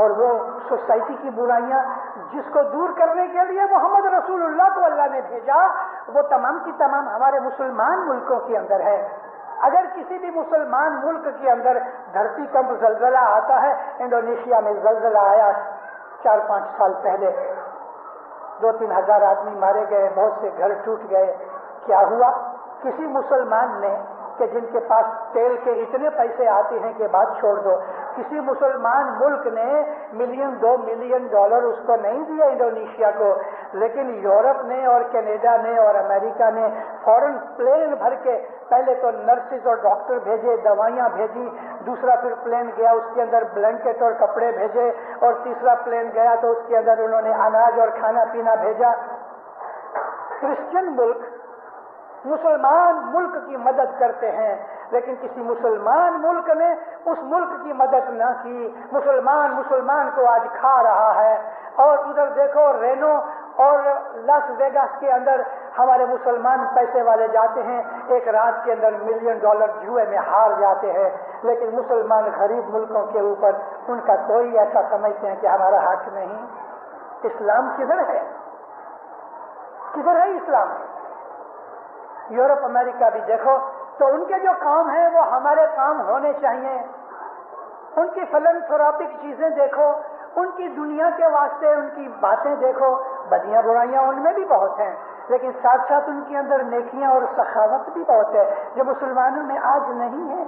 اور وہ سوسائٹی کی برائیاں جس کو دور کرنے کے لیے محمد رسول اللہ کو اللہ نے بھیجا وہ تمام کی تمام ہمارے مسلمان ملکوں کے اندر ہے. اگر کسی بھی مسلمان ملک کے اندر دھرتی کمپ زلزلہ آتا ہے، انڈونیشیا میں زلزلہ آیا 4-5 سال پہلے، 2-3 ہزار آدمی مارے گئے، بہت سے گھر ٹوٹ گئے. کیا ہوا؟ کسی مسلمان نے کہ جن کے پاس تیل کے اتنے پیسے آتے ہیں کہ بات چھوڑ دو، کسی مسلمان ملک نے $1-2 ملین اس کو نہیں دیا انڈونیشیا کو، لیکن یورپ نے اور کینیڈا نے اور امریکہ نے فوراً پلین بھر کے پہلے تو نرسز اور ڈاکٹر بھیجے، دوائیاں بھیجی، دوسرا پھر پلین گیا اس کے اندر بلینکٹ اور کپڑے بھیجے، اور تیسرا پلین گیا تو اس کے اندر انہوں نے اناج اور کھانا پینا بھیجا۔ کرسچن ملک مسلمان ملک کی مدد کرتے ہیں، لیکن کسی مسلمان ملک نے اس ملک کی مدد نہ کی۔ مسلمان کو آج کھا رہا ہے، اور ادھر دیکھو رینو اور لاس ویگاس کے اندر ہمارے مسلمان پیسے والے جاتے ہیں، ایک رات کے اندر $1 ملین جوئے میں ہار جاتے ہیں، لیکن مسلمان غریب ملکوں کے اوپر ان کا کوئی ایسا سمجھتے ہیں کہ ہمارا حق نہیں۔ اسلام کدھر ہے؟ کدھر ہے اسلام؟ یورپ امریکہ بھی دیکھو تو ان کے جو کام ہیں وہ ہمارے کام ہونے چاہیے۔ ان کی فلنتھراپک چیزیں دیکھو، ان کی دنیا کے واسطے ان کی باتیں دیکھو، بدیاں برائیاں ان میں بھی بہت ہیں، لیکن ساتھ ساتھ ان کے اندر نیکیاں اور سخاوت بھی بہت ہے جو مسلمانوں میں آج نہیں ہے۔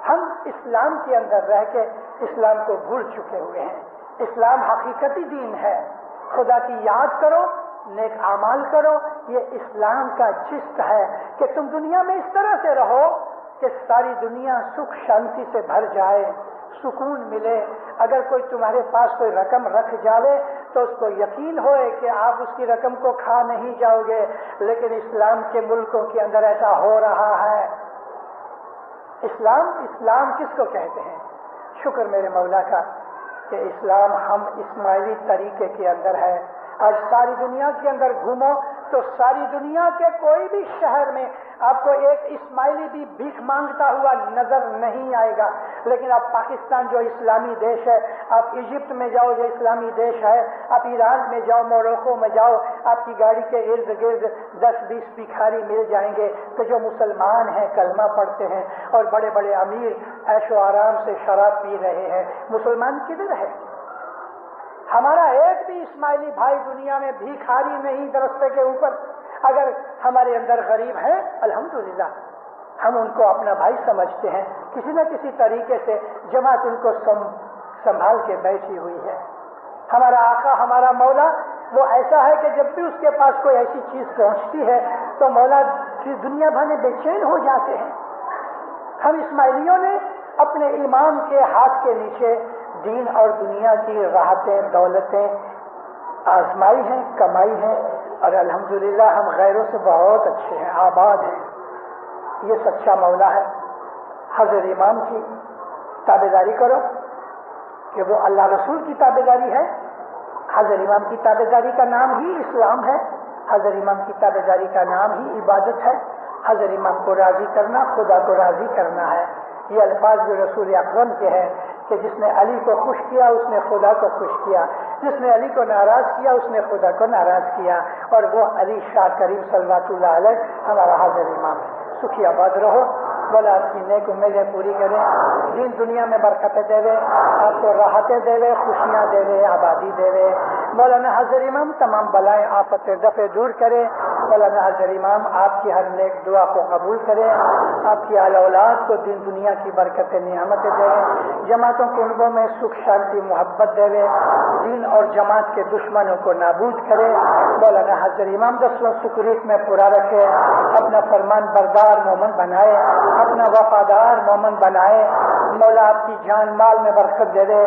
ہم اسلام کے اندر رہ کے اسلام کو بھول چکے ہوئے ہیں۔ اسلام حقیقتی دین ہے، خدا کی یاد کرو، نیک اعمال کرو، یہ اسلام کا جست ہے کہ تم دنیا میں اس طرح سے رہو کہ ساری دنیا سکھ شانتی سے بھر جائے، سکون ملے۔ اگر کوئی تمہارے پاس کوئی رقم رکھ جاوے تو اس کو یقین ہوئے کہ آپ اس کی رقم کو کھا نہیں جاؤ گے، لیکن اسلام کے ملکوں کے اندر ایسا ہو رہا ہے۔ اسلام کس کو کہتے ہیں؟ شکر میرے مولا کا کہ اسلام ہم اسماعیلی طریقے کے اندر ہے۔ آج ساری دنیا کے اندر گھومو تو ساری دنیا کے کوئی بھی شہر میں آپ کو ایک اسماعیلی بھی بھیک مانگتا ہوا نظر نہیں آئے گا، لیکن آپ پاکستان جو اسلامی دیش ہے، آپ ایجپٹ میں جاؤ جو اسلامی دیش ہے، آپ ایران میں جاؤ، موروکو میں جاؤ، آپ کی گاڑی کے ارد گرد 10-20 بھکاری مل جائیں گے کہ جو مسلمان ہیں، کلمہ پڑھتے ہیں، اور بڑے بڑے امیر عیش و آرام سے شراب پی رہے ہیں۔ مسلمان کدھر ہے؟ ہمارا ایک بھی اسماعیلی بھائی دنیا میں بھیکھاری نہیں درستے کے اوپر۔ اگر ہمارے اندر غریب ہیں الحمدللہ، ہم ان کو اپنا بھائی سمجھتے ہیں، کسی نہ کسی طریقے سے جماعت ان کو سنبھال کے بیٹھی ہوئی ہے۔ ہمارا آقا، ہمارا مولا وہ ایسا ہے کہ جب بھی اس کے پاس کوئی ایسی چیز پہنچتی ہے تو مولا کی دنیا بھر میں بے چین ہو جاتے ہیں۔ ہم اسماعیلیوں نے اپنے امام کے ہاتھ کے نیچے دین اور دنیا کی راحتیں دولتیں آزمائی ہیں، کمائی ہیں، اور الحمدللہ ہم غیروں سے بہت اچھے ہیں، آباد ہیں۔ یہ سچا مولا ہے۔ حضرت امام کی تابعداری کرو کہ وہ اللہ رسول کی تابعداری ہے۔ حضرت امام کی تابعداری کا نام ہی اسلام ہے، حضرت امام کی تابعداری کا نام ہی عبادت ہے۔ حضرت امام کو راضی کرنا خدا کو راضی کرنا ہے۔ یہ الفاظ جو رسول اکرم کے ہیں کہ جس نے علی کو خوش کیا اس نے خدا کو خوش کیا، جس نے علی کو ناراض کیا اس نے خدا کو ناراض کیا، اور وہ علی شاہ کریم صلوات اللہ علیہ ہمارا حضرت امام ہے۔ سکھی آباد رہو، مولا آپ کی نیک امیدیں پوری کرے، دین دنیا میں برکتیں دے وے، آپ کو راحتیں دے وے، خوشیاں دے وے، آبادی دے وے۔ مولانا حضرت امام تمام بلائیں آفتیں دفع دور کرے۔ مولانا حضرت امام آپ کی ہر نیک دعا کو قبول کرے، آپ کی اہل اولاد کو دین دنیا کی برکتیں نعمتیں دے، جماعتوں کے انبوں میں سکھ شانتی محبت دے، دین اور جماعت کے دشمنوں کو نابود کرے۔ مولانا حضرت امام دسویں سکریت میں پورا رکھے، اپنا فرمان بردار مومن بنائے، اپنا وفادار مومن بنائے۔ مولا آپ کی جان مال میں برکت دے دے،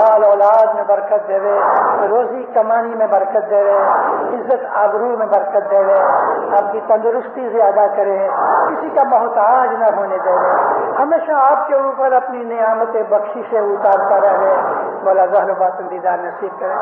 آل اولاد میں برکت دے دے، روزی کمانی میں برکت دے دے، عزت آبرو میں برکت دے دے، آپ کی تندرستی زیادہ کرے، کسی کا محتاج نہ ہونے دے دے، ہمیشہ آپ کے اوپر اپنی نعمت بخشی سے اتارتا رہے۔ مولا ظاہر باطن دیدار نصیب کرے۔